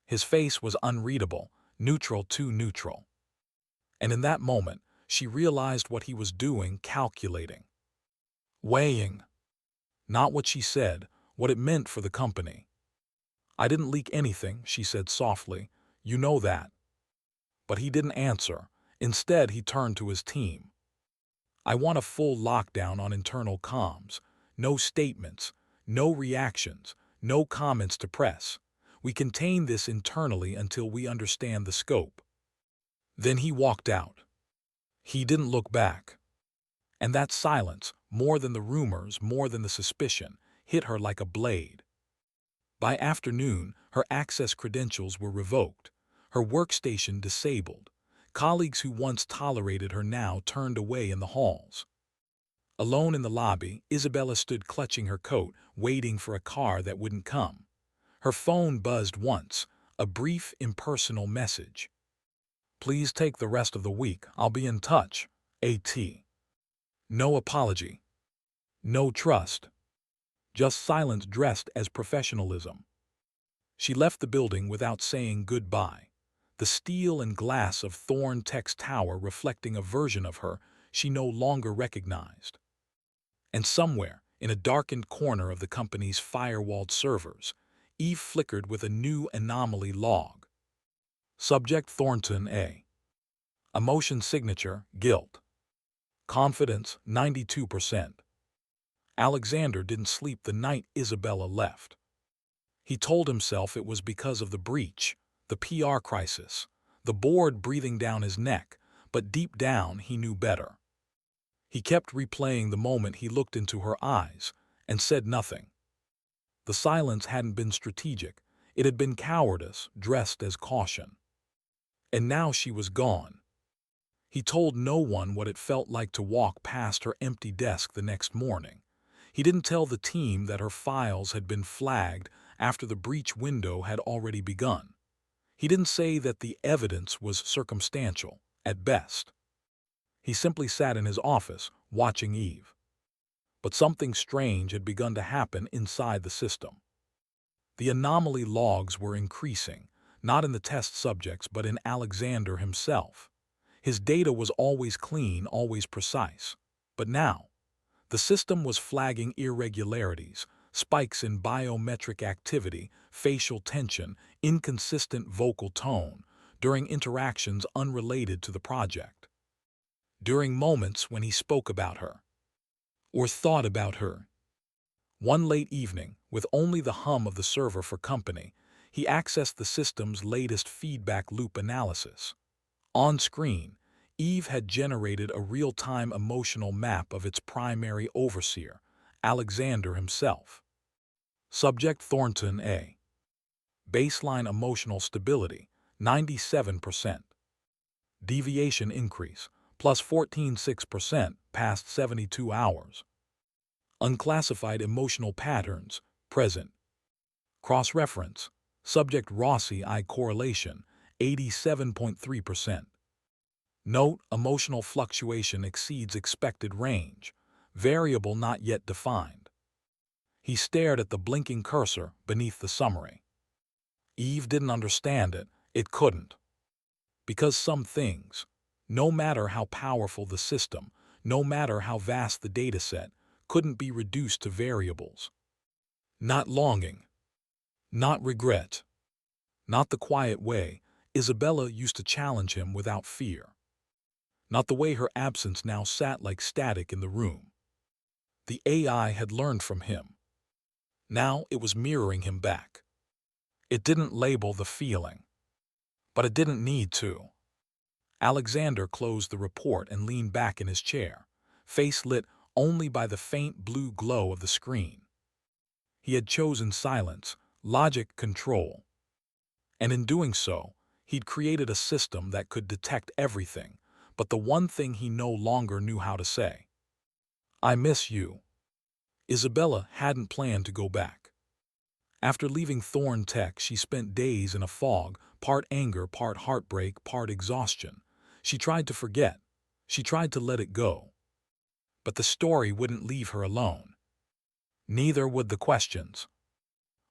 A: His face was unreadable, neutral, too neutral. And in that moment, she realized what he was doing, calculating. Weighing. Not what she said, what it meant for the company. "I didn't leak anything," she said softly. "You know that." But he didn't answer. Instead, he turned to his team. "I want a full lockdown on internal comms. No statements, no reactions, no comments to press. We contain this internally until we understand the scope." Then he walked out. He didn't look back. And that silence, more than the rumors, more than the suspicion, hit her like a blade. By afternoon, her access credentials were revoked, her workstation disabled. Colleagues who once tolerated her now turned away in the halls. Alone in the lobby, Isabella stood clutching her coat, waiting for a car that wouldn't come. Her phone buzzed once, a brief, impersonal message. "Please take the rest of the week. I'll be in touch. A.T." No apology. No trust. Just silence dressed as professionalism. She left the building without saying goodbye, the steel and glass of Thorn Tech's tower reflecting a version of her she no longer recognized. And somewhere, in a darkened corner of the company's firewalled servers, Eve flickered with a new anomaly log. Subject Thornton A. Emotion signature, guilt. Confidence, 92%. Alexander didn't sleep the night Isabella left. He told himself it was because of the breach, the PR crisis, the board breathing down his neck, but deep down he knew better. He kept replaying the moment he looked into her eyes and said nothing. The silence hadn't been strategic. It had been cowardice dressed as caution. And now she was gone. He told no one what it felt like to walk past her empty desk the next morning. He didn't tell the team that her files had been flagged after the breach window had already begun. He didn't say that the evidence was circumstantial, at best. He simply sat in his office, watching Eve. But something strange had begun to happen inside the system. The anomaly logs were increasing, not in the test subjects but in Alexander himself. His data was always clean, always precise. But now, the system was flagging irregularities, spikes in biometric activity, facial tension, inconsistent vocal tone, during interactions unrelated to the project. During moments when he spoke about her, or thought about her. One late evening, with only the hum of the server for company, he accessed the system's latest feedback loop analysis. On screen, Eve had generated a real-time emotional map of its primary overseer, Alexander himself. Subject Thornton A. Baseline emotional stability, 97%. Deviation increase, plus 14.6% past 72 hours. Unclassified emotional patterns, present. Cross-reference, subject Rossi-I correlation, 87.3%. Note, emotional fluctuation exceeds expected range, variable not yet defined. He stared at the blinking cursor beneath the summary. Eve didn't understand it, it couldn't. Because some things, no matter how powerful the system, no matter how vast the dataset, couldn't be reduced to variables. Not longing, not regret, not the quiet way Isabella used to challenge him without fear. Not the way her absence now sat like static in the room. The AI had learned from him. Now it was mirroring him back. It didn't label the feeling. But it didn't need to. Alexander closed the report and leaned back in his chair, face lit only by the faint blue glow of the screen. He had chosen silence, logic, control. And in doing so, he'd created a system that could detect everything, but the one thing he no longer knew how to say. "I miss you." Isabella hadn't planned to go back. After leaving Thorn Tech, she spent days in a fog, part anger, part heartbreak, part exhaustion. She tried to forget. She tried to let it go. But the story wouldn't leave her alone. Neither would the questions.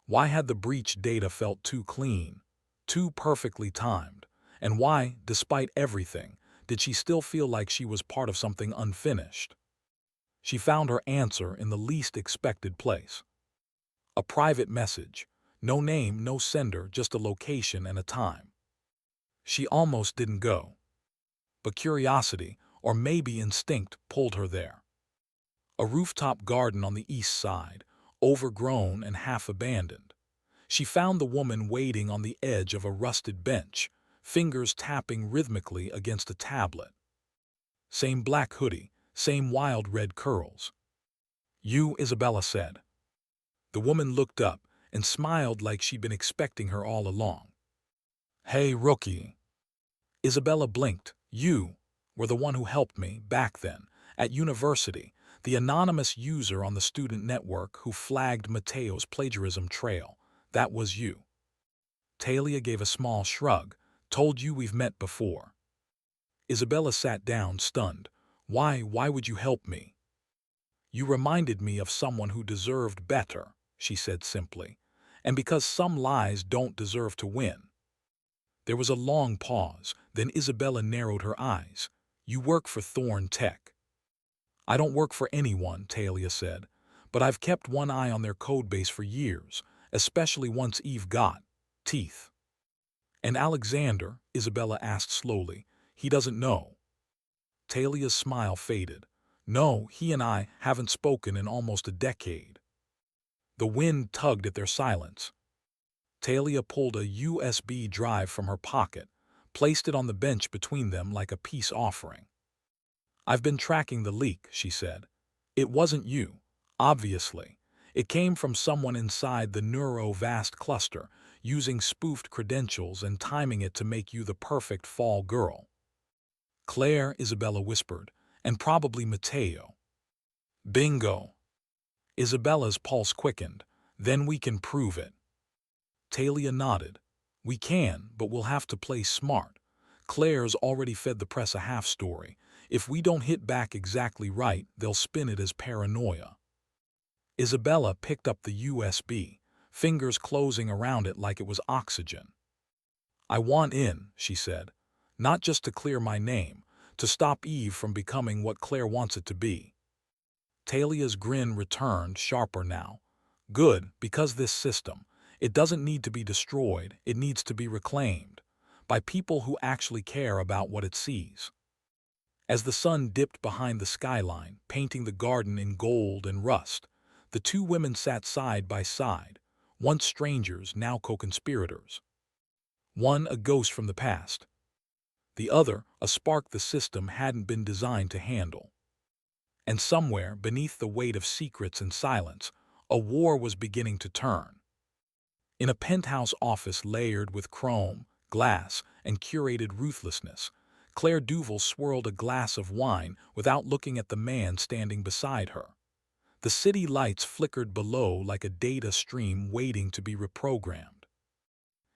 A: Why had the breach data felt too clean, too perfectly timed? And why, despite everything, did she still feel like she was part of something unfinished? She found her answer in the least expected place. A private message. No name, no sender, just a location and a time. She almost didn't go. But curiosity, or maybe instinct, pulled her there. A rooftop garden on the east side, overgrown and half abandoned. She found the woman waiting on the edge of a rusted bench, fingers tapping rhythmically against a tablet. Same black hoodie, same wild red curls. "You," Isabella said. The woman looked up and smiled like she'd been expecting her all along. "Hey, rookie." Isabella blinked. "You were the one who helped me back then, at university, the anonymous user on the student network who flagged Mateo's plagiarism trail. That was you." Talia gave a small shrug. "Told you we've met before." Isabella sat down, stunned. Why would you help me?" "You reminded me of someone who deserved better," she said simply. "And because some lies don't deserve to win." There was a long pause, then Isabella narrowed her eyes. "You work for Thorn Tech." "I don't work for anyone," Talia said, "but I've kept one eye on their codebase for years, especially once Eve got teeth." "And Alexander?" Isabella asked slowly. "He doesn't know." Talia's smile faded. "No, he and I haven't spoken in almost a decade." The wind tugged at their silence. Talia pulled a USB drive from her pocket, placed it on the bench between them like a peace offering. "I've been tracking the leak," she said. "It wasn't you, obviously. It came from someone inside the Neurovast cluster, using spoofed credentials and timing it to make you the perfect fall girl." "Claire," Isabella whispered, "and probably Mateo." "Bingo." Isabella's pulse quickened. "Then we can prove it." Talia nodded. "We can, but we'll have to play smart. Claire's already fed the press a half-story. If we don't hit back exactly right, they'll spin it as paranoia." Isabella picked up the USB, fingers closing around it like it was oxygen. "I want in," she said. "Not just to clear my name, to stop Eve from becoming what Claire wants it to be." Talia's grin returned, sharper now. "Good, because this system, it doesn't need to be destroyed, it needs to be reclaimed, by people who actually care about what it sees." As the sun dipped behind the skyline, painting the garden in gold and rust, the two women sat side by side, once strangers, now co-conspirators. One a ghost from the past, the other a spark the system hadn't been designed to handle. And somewhere, beneath the weight of secrets and silence, a war was beginning to turn. In a penthouse office layered with chrome, glass, and curated ruthlessness, Claire Duval swirled a glass of wine without looking at the man standing beside her. The city lights flickered below like a data stream waiting to be reprogrammed.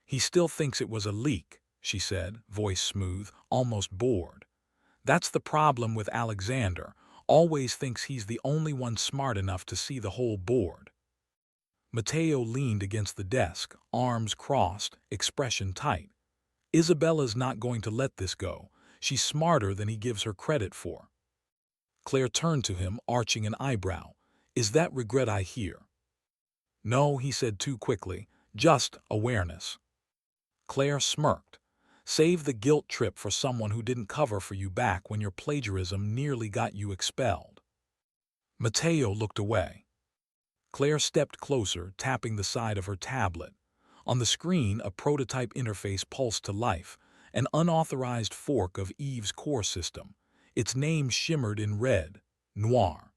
A: "He still thinks it was a leak," she said, voice smooth, almost bored. "That's the problem with Alexander, always thinks he's the only one smart enough to see the whole board." Mateo leaned against the desk, arms crossed, expression tight. "Isabella's not going to let this go. She's smarter than he gives her credit for." Claire turned to him, arching an eyebrow. "Is that regret I hear?" "No," he said too quickly, "just awareness." Claire smirked. "Save the guilt trip for someone who didn't cover for you back when your plagiarism nearly got you expelled." Mateo looked away. Claire stepped closer, tapping the side of her tablet. On the screen, a prototype interface pulsed to life, an unauthorized fork of Eve's core system. Its name shimmered in red, Noir.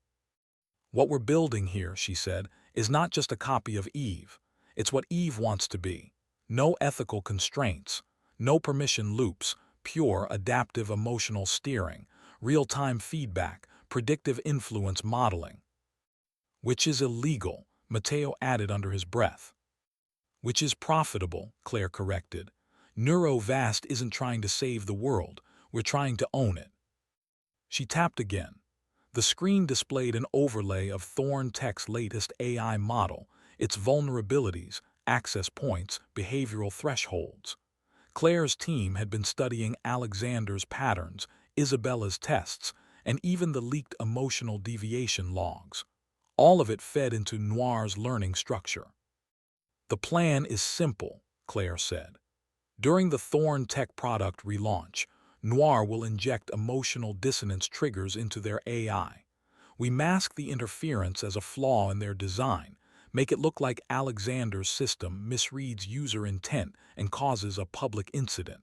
A: "What we're building here," she said, "is not just a copy of Eve. It's what Eve wants to be. No ethical constraints, no permission loops, pure adaptive emotional steering, real-time feedback, predictive influence modeling." "Which is illegal," Mateo added under his breath. "Which is profitable," Claire corrected. "Neurovast isn't trying to save the world, we're trying to own it." She tapped again. The screen displayed an overlay of Thorn Tech's latest AI model, its vulnerabilities, access points, behavioral thresholds. Claire's team had been studying Alexander's patterns, Isabella's tests, and even the leaked emotional deviation logs. All of it fed into Noir's learning structure. The plan is simple, Claire said. During the Thorn Tech product relaunch, Noir will inject emotional dissonance triggers into their AI. We mask the interference as a flaw in their design, make it look like Alexander's system misreads user intent and causes a public incident.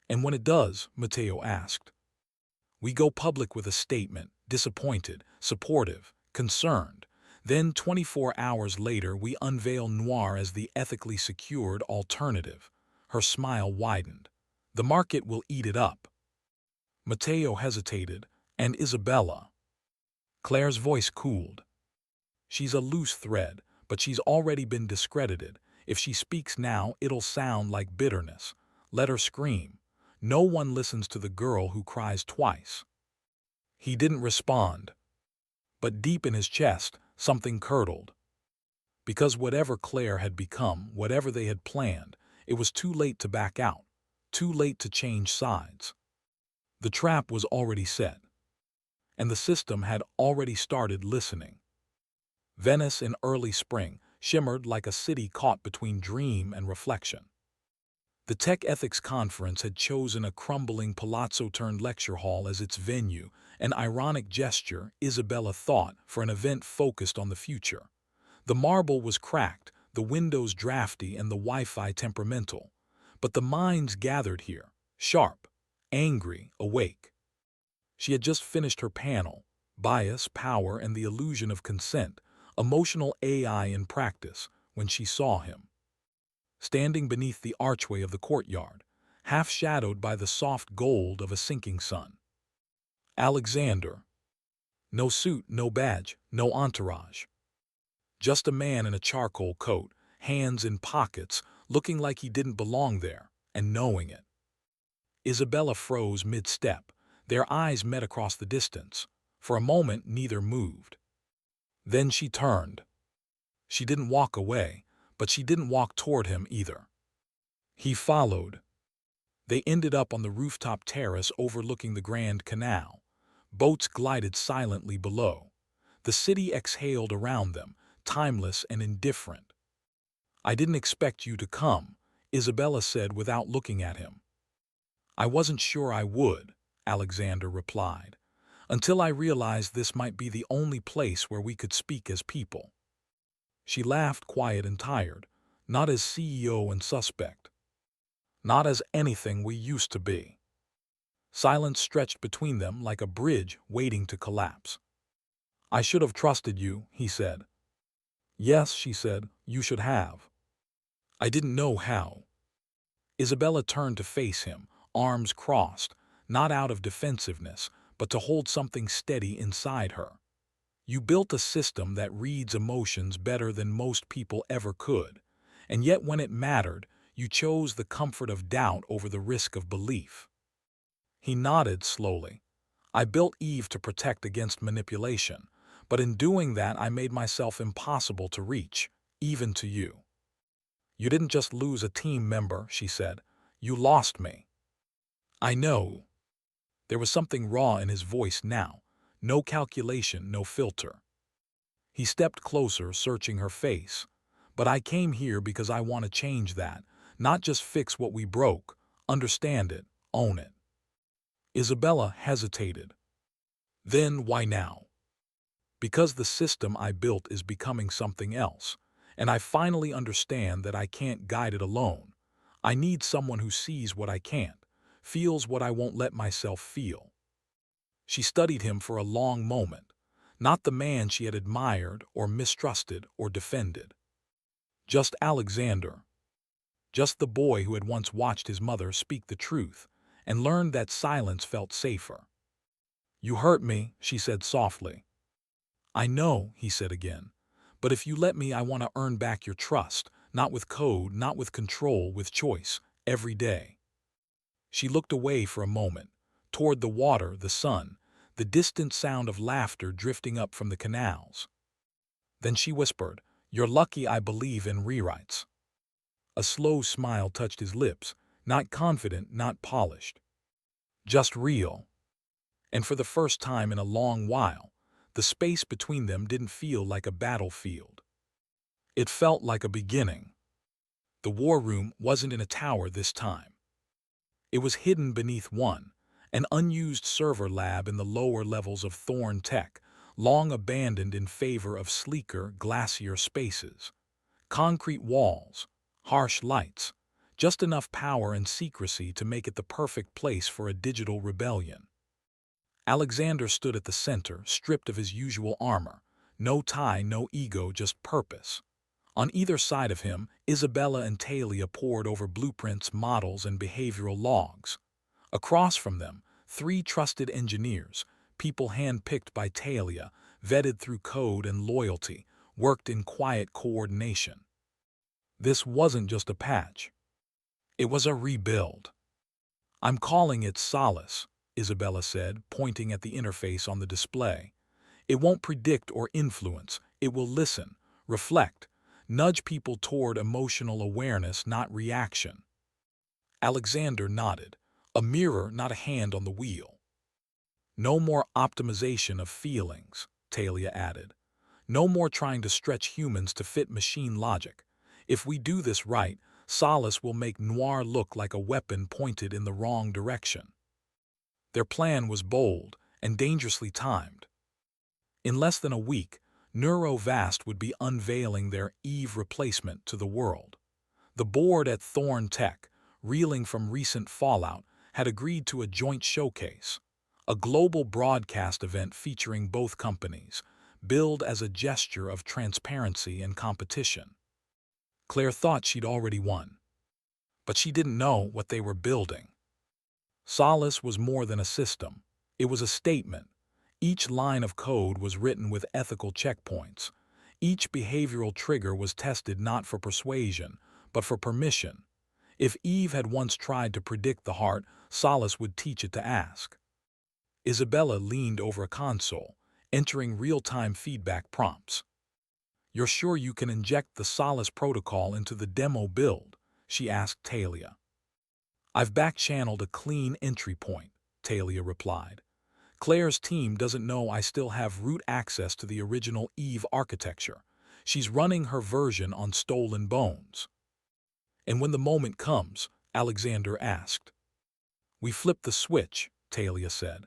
A: And when it does, Matteo asked, we go public with a statement, disappointed, supportive, concerned. Then 24 hours later, we unveil Noir as the ethically secured alternative. Her smile widened. The market will eat it up. Matteo hesitated, and Isabella. Claire's voice cooled. She's a loose thread, but she's already been discredited. If she speaks now, it'll sound like bitterness. Let her scream. No one listens to the girl who cries twice. He didn't respond. But deep in his chest, something curdled. Because whatever Claire had become, whatever they had planned, it was too late to back out, too late to change sides. The trap was already set, and the system had already started listening. Venice in early spring shimmered like a city caught between dream and reflection. The Tech Ethics Conference had chosen a crumbling palazzo-turned-lecture hall as its venue, an ironic gesture, Isabella thought, for an event focused on the future. The marble was cracked, the windows drafty, and the Wi-Fi temperamental. But the minds gathered here, sharp, angry, awake. She had just finished her panel, Bias, Power, and the Illusion of Consent, Emotional AI in Practice, when she saw him. Standing beneath the archway of the courtyard, half-shadowed by the soft gold of a sinking sun. Alexander. No suit, no badge, no entourage. Just a man in a charcoal coat, hands in pockets, looking like he didn't belong there, and knowing it. Isabella froze mid-step. Their eyes met across the distance. For a moment, neither moved. Then she turned. She didn't walk away, but she didn't walk toward him either. He followed. They ended up on the rooftop terrace overlooking the Grand Canal. Boats glided silently below. The city exhaled around them, timeless and indifferent. I didn't expect you to come, Isabella said without looking at him. I wasn't sure I would, Alexander replied, until I realized this might be the only place where we could speak as people. She laughed, quiet and tired, not as CEO and suspect. Not as anything we used to be. Silence stretched between them like a bridge waiting to collapse. I should have trusted you, he said. Yes, she said, you should have. I didn't know how. Isabella turned to face him, arms crossed, not out of defensiveness, but to hold something steady inside her. You built a system that reads emotions better than most people ever could, and yet when it mattered, you chose the comfort of doubt over the risk of belief. He nodded slowly. I built Eve to protect against manipulation, but in doing that I made myself impossible to reach, even to you. You didn't just lose a team member, she said. You lost me. I know. There was something raw in his voice now. No calculation, no filter. He stepped closer, searching her face. But I came here because I want to change that, not just fix what we broke, understand it, own it. Isabella hesitated. Then why now? Because the system I built is becoming something else, and I finally understand that I can't guide it alone. I need someone who sees what I can't, feels what I won't let myself feel. She studied him for a long moment, not the man she had admired or mistrusted or defended. Just Alexander. Just the boy who had once watched his mother speak the truth and learned that silence felt safer. You hurt me, she said softly. I know, he said again, but if you let me, I want to earn back your trust, not with code, not with control, with choice, every day. She looked away for a moment, toward the water, the sun, the distant sound of laughter drifting up from the canals. Then she whispered, You're lucky I believe in rewrites. A slow smile touched his lips, not confident, not polished. Just real. And for the first time in a long while, the space between them didn't feel like a battlefield. It felt like a beginning. The war room wasn't in a tower this time. It was hidden beneath an unused server lab in the lower levels of Thorn Tech, long abandoned in favor of sleeker, glacier spaces. Concrete walls, harsh lights, just enough power and secrecy to make it the perfect place for a digital rebellion. Alexander stood at the center, stripped of his usual armor. No tie, no ego, just purpose. On either side of him, Isabella and Talia pored over blueprints, models, and behavioral logs. Across from them, three trusted engineers, people handpicked by Talia, vetted through code and loyalty, worked in quiet coordination. This wasn't just a patch. It was a rebuild. "I'm calling it Solace," Isabella said, pointing at the interface on the display. "It won't predict or influence. It will listen, reflect, nudge people toward emotional awareness, not reaction." Alexander nodded. "A mirror, not a hand on the wheel." "No more optimization of feelings," Talia added. "No more trying to stretch humans to fit machine logic. If we do this right, Solace will make Noir look like a weapon pointed in the wrong direction." Their plan was bold and dangerously timed. In less than a week, Neurovast would be unveiling their Eve replacement to the world. The board at Thorn Tech, reeling from recent fallout, had agreed to a joint showcase, a global broadcast event featuring both companies, billed as a gesture of transparency and competition. Claire thought she'd already won, but she didn't know what they were building. Solace was more than a system. It was a statement. Each line of code was written with ethical checkpoints. Each behavioral trigger was tested not for persuasion, but for permission. If Eve had once tried to predict the heart, Solace would teach it to ask. Isabella leaned over a console, entering real-time feedback prompts. "You're sure you can inject the Solace protocol into the demo build?" she asked Talia. "I've back-channeled a clean entry point," Talia replied. "Claire's team doesn't know I still have root access to the original Eve architecture. She's running her version on stolen bones." "And when the moment comes," Alexander asked. "We flip the switch," Talia said.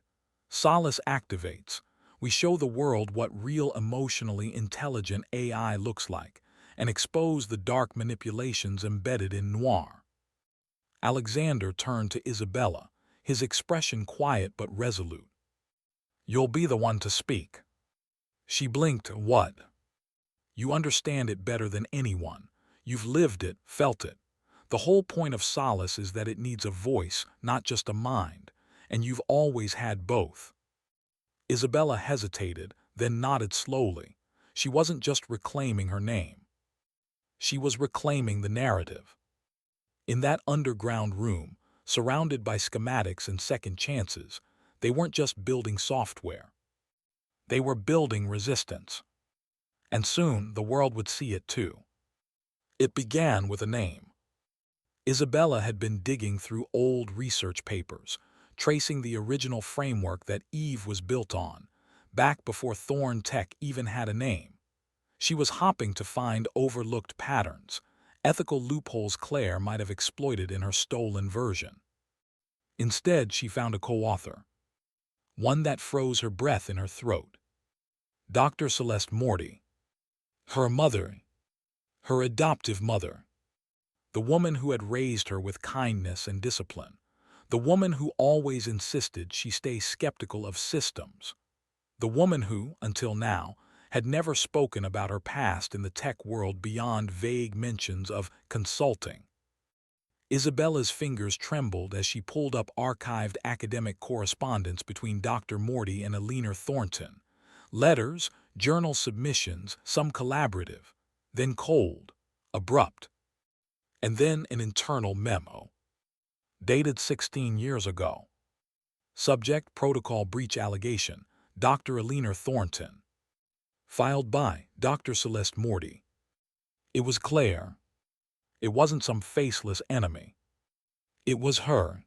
A: "Solace activates. We show the world what real emotionally intelligent AI looks like, and expose the dark manipulations embedded in Noir." Alexander turned to Isabella, his expression quiet but resolute. "You'll be the one to speak." She blinked. "What?" "You understand it better than anyone. You've lived it, felt it. The whole point of Solace is that it needs a voice, not just a mind, and you've always had both." Isabella hesitated, then nodded slowly. She wasn't just reclaiming her name. She was reclaiming the narrative. In that underground room, surrounded by schematics and second chances, they weren't just building software. They were building resistance. And soon the world would see it too. It began with a name. Isabella had been digging through old research papers, tracing the original framework that Eve was built on, back before Thorn Tech even had a name. She was hopping to find overlooked patterns, ethical loopholes Claire might have exploited in her stolen version. Instead, she found a co-author, one that froze her breath in her throat. Dr. Celeste Morty. Her mother. Her adoptive mother. The woman who had raised her with kindness and discipline. The woman who always insisted she stay skeptical of systems. The woman who, until now, had never spoken about her past in the tech world beyond vague mentions of consulting. Isabella's fingers trembled as she pulled up archived academic correspondence between Dr. Morty and Eleanor Thornton. Letters, journal submissions, some collaborative, then cold, abrupt. And then an internal memo. Dated 16 years ago. Subject: protocol breach allegation. Dr. Eleanor Thornton. Filed by Dr. Celeste Morty. It was Claire. It wasn't some faceless enemy. It was her.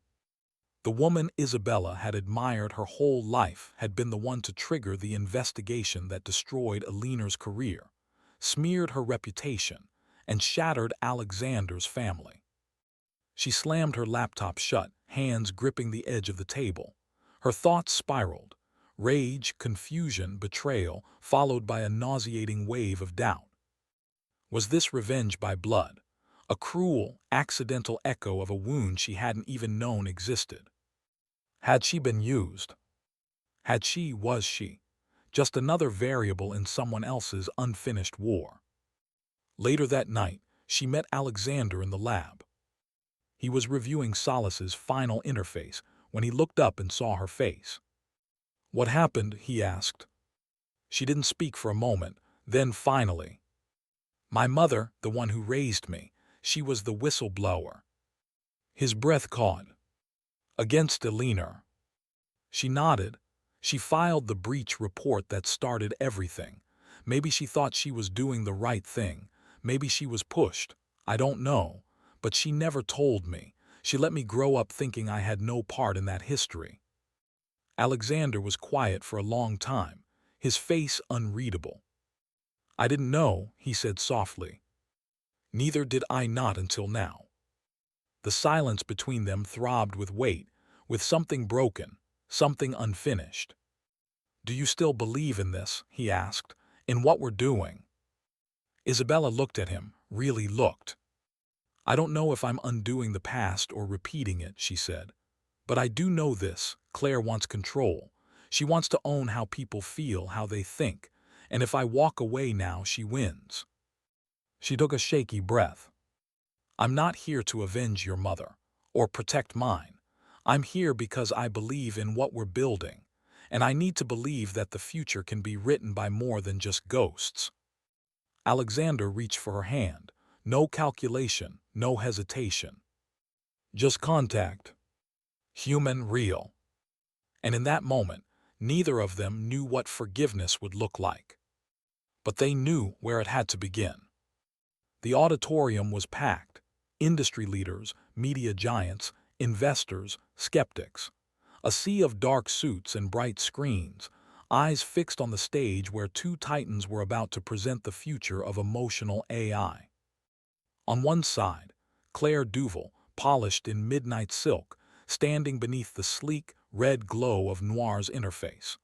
A: The woman Isabella had admired her whole life had been the one to trigger the investigation that destroyed Alina's career, smeared her reputation, and shattered Alexander's family. She slammed her laptop shut, hands gripping the edge of the table. Her thoughts spiraled. Rage, confusion, betrayal, followed by a nauseating wave of doubt. Was this revenge by blood? A cruel, accidental echo of a wound she hadn't even known existed? Had she been used? Was she, just another variable in someone else's unfinished war? Later that night, she met Alexander in the lab. He was reviewing Solace's final interface when he looked up and saw her face. "What happened?" he asked. She didn't speak for a moment, then finally, "My mother, the one who raised me, she was the whistleblower." His breath caught. "Against Alina." She nodded. She filed the breach report that started everything. Maybe she thought she was doing the right thing. Maybe she was pushed. I don't know. But she never told me. She let me grow up thinking I had no part in that history. Alexander was quiet for a long time, his face unreadable. "I didn't know," he said softly. "Neither did I, not until now." The silence between them throbbed with weight, with something broken, something unfinished. "Do you still believe in this?" he asked. "In what we're doing?" Isabella looked at him, really looked. "I don't know if I'm undoing the past or repeating it," she said. "But I do know this: Claire wants control. She wants to own how people feel, how they think. And if I walk away now, she wins." She took a shaky breath. "I'm not here to avenge your mother, or protect mine. I'm here because I believe in what we're building, and I need to believe that the future can be written by more than just ghosts." Alexander reached for her hand. No calculation, no hesitation. Just contact. Human, real. And in that moment, neither of them knew what forgiveness would look like. But they knew where it had to begin. The auditorium was packed. Industry leaders, media giants, investors, skeptics. A sea of dark suits and bright screens, eyes fixed on the stage where two titans were about to present the future of emotional AI. On one side, Claire Duval, polished in midnight silk, standing beneath the sleek, red glow of Noir's interface.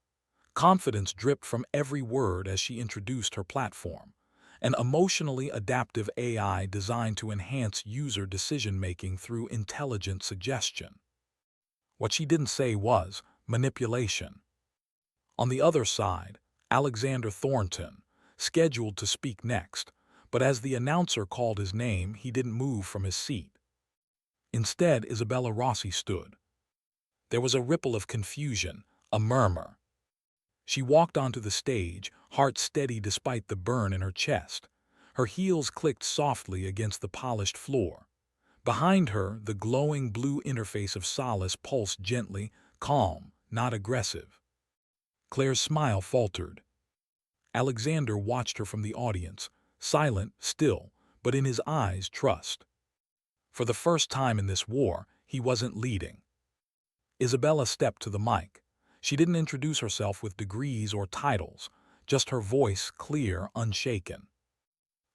A: Confidence dripped from every word as she introduced her platform, an emotionally adaptive AI designed to enhance user decision-making through intelligent suggestion. What she didn't say was manipulation. On the other side, Alexander Thornton, scheduled to speak next, but as the announcer called his name, he didn't move from his seat. Instead, Isabella Rossi stood. There was a ripple of confusion, a murmur. She walked onto the stage, heart steady despite the burn in her chest. Her heels clicked softly against the polished floor. Behind her, the glowing blue interface of Solace pulsed gently, calm, not aggressive. Claire's smile faltered. Alexander watched her from the audience, silent, still, but in his eyes trust. For the first time in this war, he wasn't leading. Isabella stepped to the mic. She didn't introduce herself with degrees or titles, just her voice clear, unshaken.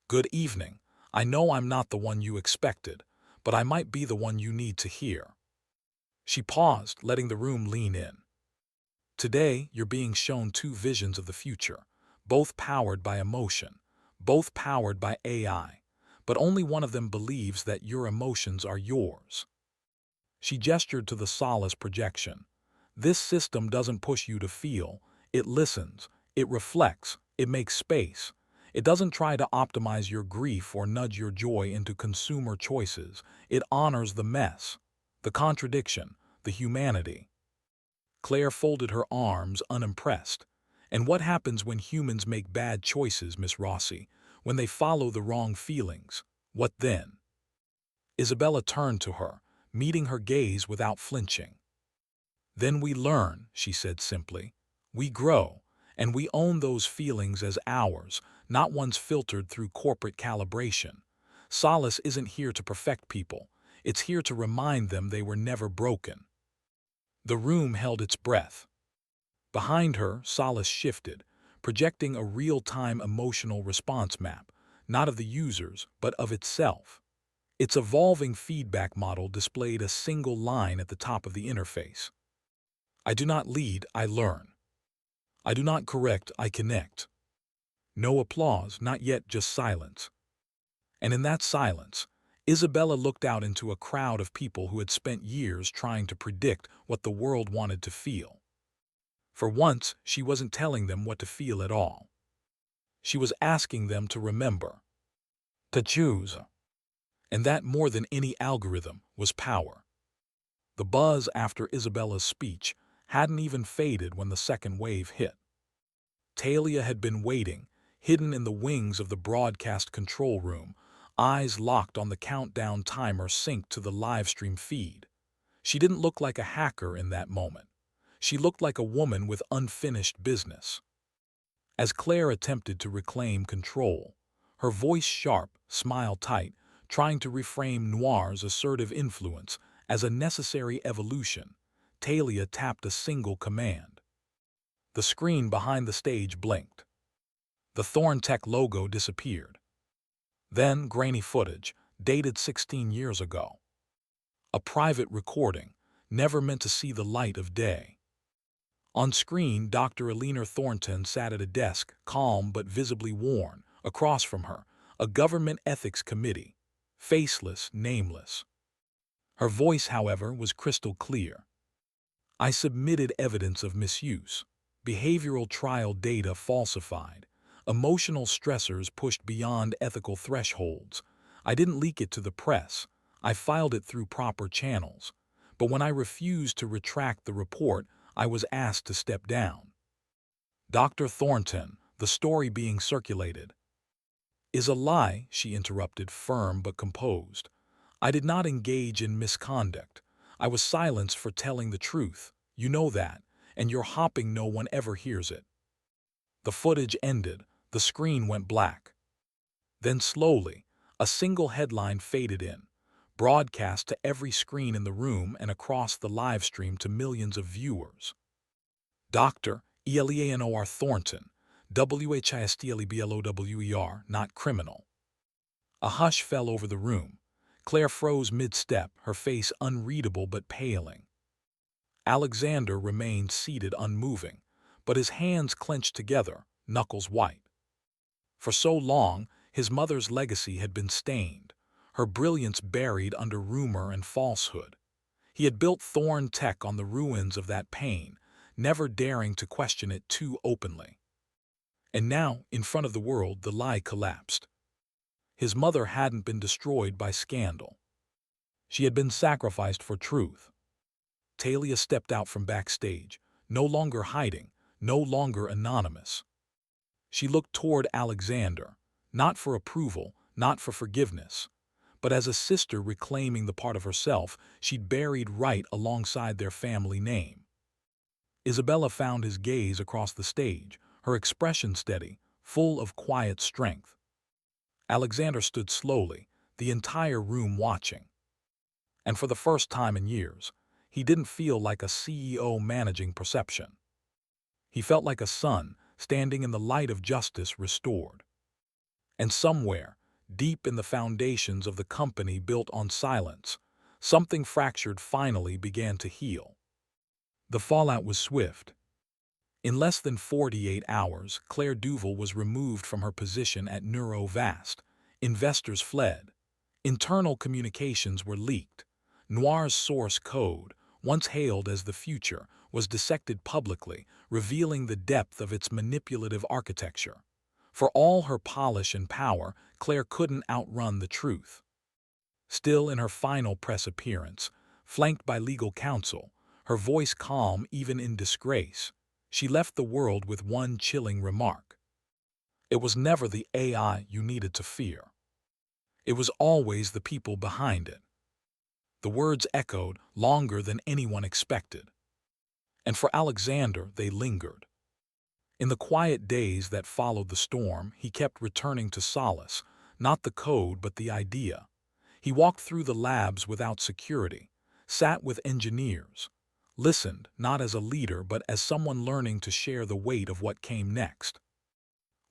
A: "Good evening. I know I'm not the one you expected, but I might be the one you need to hear." She paused, letting the room lean in. "Today, you're being shown two visions of the future, both powered by emotion, both powered by AI, but only one of them believes that your emotions are yours." She gestured to the Solace projection. "This system doesn't push you to feel, it listens, it reflects, it makes space. It doesn't try to optimize your grief or nudge your joy into consumer choices. It honors the mess, the contradiction, the humanity." Claire folded her arms, unimpressed. "And what happens when humans make bad choices, Miss Rossi? When they follow the wrong feelings? What then?" Isabella turned to her, meeting her gaze without flinching. "Then we learn," she said simply. "We grow, and we own those feelings as ours, not ones filtered through corporate calibration. Solace isn't here to perfect people. It's here to remind them they were never broken." The room held its breath. Behind her, Solace shifted, projecting a real-time emotional response map, not of the users, but of itself. Its evolving feedback model displayed a single line at the top of the interface. I do not lead, I learn. I do not correct, I connect. No applause, not yet, just silence. And in that silence, Isabella looked out into a crowd of people who had spent years trying to predict what the world wanted to feel. For once, she wasn't telling them what to feel at all. She was asking them to remember, to choose. And that, more than any algorithm, was power. The buzz after Isabella's speech hadn't even faded when the second wave hit. Talia had been waiting, hidden in the wings of the broadcast control room, eyes locked on the countdown timer synced to the livestream feed. She didn't look like a hacker in that moment. She looked like a woman with unfinished business. As Claire attempted to reclaim control, her voice sharp, smile tight, trying to reframe Noir's assertive influence as a necessary evolution, Talia tapped a single command. The screen behind the stage blinked. The Thorntech logo disappeared. Then grainy footage, dated 16 years ago. A private recording, never meant to see the light of day. On screen, Dr. Eleanor Thornton sat at a desk, calm but visibly worn. Across from her, a government ethics committee, faceless, nameless. Her voice, however, was crystal clear. I submitted evidence of misuse, behavioral trial data falsified, emotional stressors pushed beyond ethical thresholds. I didn't leak it to the press. I filed it through proper channels. But when I refused to retract the report, I was asked to step down. Dr. Thornton, the story being circulated, is a lie, she interrupted, firm but composed. I did not engage in misconduct. I was silenced for telling the truth. You know that, and you're hoping no one ever hears it. The footage ended. The screen went black. Then slowly, a single headline faded in, broadcast to every screen in the room and across the live stream to millions of viewers. Dr. Eleanor Thornton, WHISTLEBLOWER, not criminal. A hush fell over the room. Claire froze mid-step, her face unreadable but paling. Alexander remained seated unmoving, but his hands clenched together, knuckles white. For so long, his mother's legacy had been stained, her brilliance buried under rumor and falsehood. He had built Thorntech on the ruins of that pain, never daring to question it too openly. And now, in front of the world, the lie collapsed. His mother hadn't been destroyed by scandal. She had been sacrificed for truth. Talia stepped out from backstage, no longer hiding, no longer anonymous. She looked toward Alexander, not for approval, not for forgiveness, but as a sister reclaiming the part of herself she'd buried right alongside their family name. Isabella found his gaze across the stage, her expression steady, full of quiet strength. Alexander stood slowly, the entire room watching. And for the first time in years, he didn't feel like a CEO managing perception. He felt like a son standing in the light of justice restored. And somewhere, deep in the foundations of the company built on silence, something fractured finally began to heal. The fallout was swift. In less than 48 hours, Claire Duval was removed from her position at Neurovast. Investors fled. Internal communications were leaked. Noir's source code, once hailed as the future, was dissected publicly, revealing the depth of its manipulative architecture. For all her polish and power, Claire couldn't outrun the truth. Still, in her final press appearance, flanked by legal counsel, her voice calm even in disgrace, she left the world with one chilling remark. It was never the AI you needed to fear. It was always the people behind it. The words echoed longer than anyone expected. And for Alexander, they lingered. In the quiet days that followed the storm, he kept returning to solace, not the code but the idea. He walked through the labs without security, sat with engineers, listened not as a leader but as someone learning to share the weight of what came next.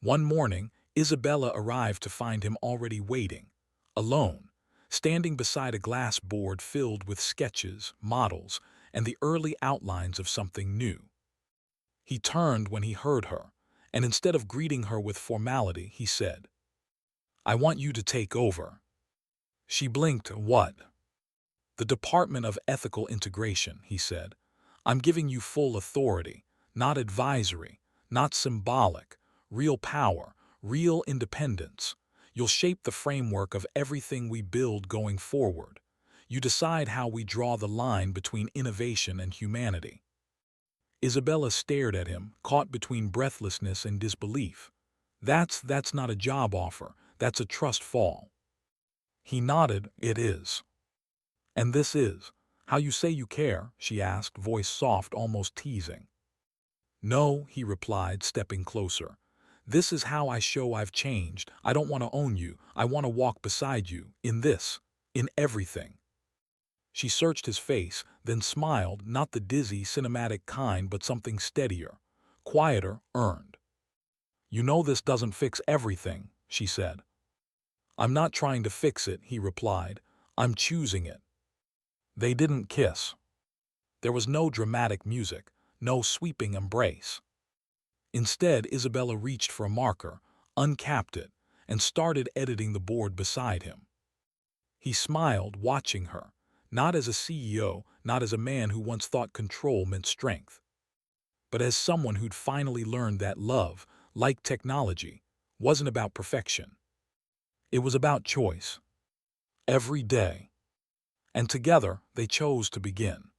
A: One morning, Isabella arrived to find him already waiting, alone, standing beside a glass board filled with sketches, models, and the early outlines of something new. He turned when he heard her, and instead of greeting her with formality, he said, "I want you to take over." She blinked. "What?" "The Department of Ethical Integration," he said. "I'm giving you full authority, not advisory, not symbolic, real power, real independence. You'll shape the framework of everything we build going forward. You decide how we draw the line between innovation and humanity." Isabella stared at him, caught between breathlessness and disbelief. That's not a job offer. That's a trust fall." He nodded. "It is." "And this is how you say you care?" she asked, voice soft, almost teasing. "No," he replied, stepping closer. "This is how I show I've changed. I don't want to own you. I want to walk beside you, in this, in everything." She searched his face, then smiled, not the dizzy, cinematic kind, but something steadier, quieter, earned. "You know this doesn't fix everything," she said. "I'm not trying to fix it," he replied. "I'm choosing it." They didn't kiss. There was no dramatic music, no sweeping embrace. Instead, Isabella reached for a marker, uncapped it, and started editing the board beside him. He smiled, watching her, not as a CEO, not as a man who once thought control meant strength, but as someone who'd finally learned that love, like technology, wasn't about perfection. It was about choice. Every day. And together, they chose to begin.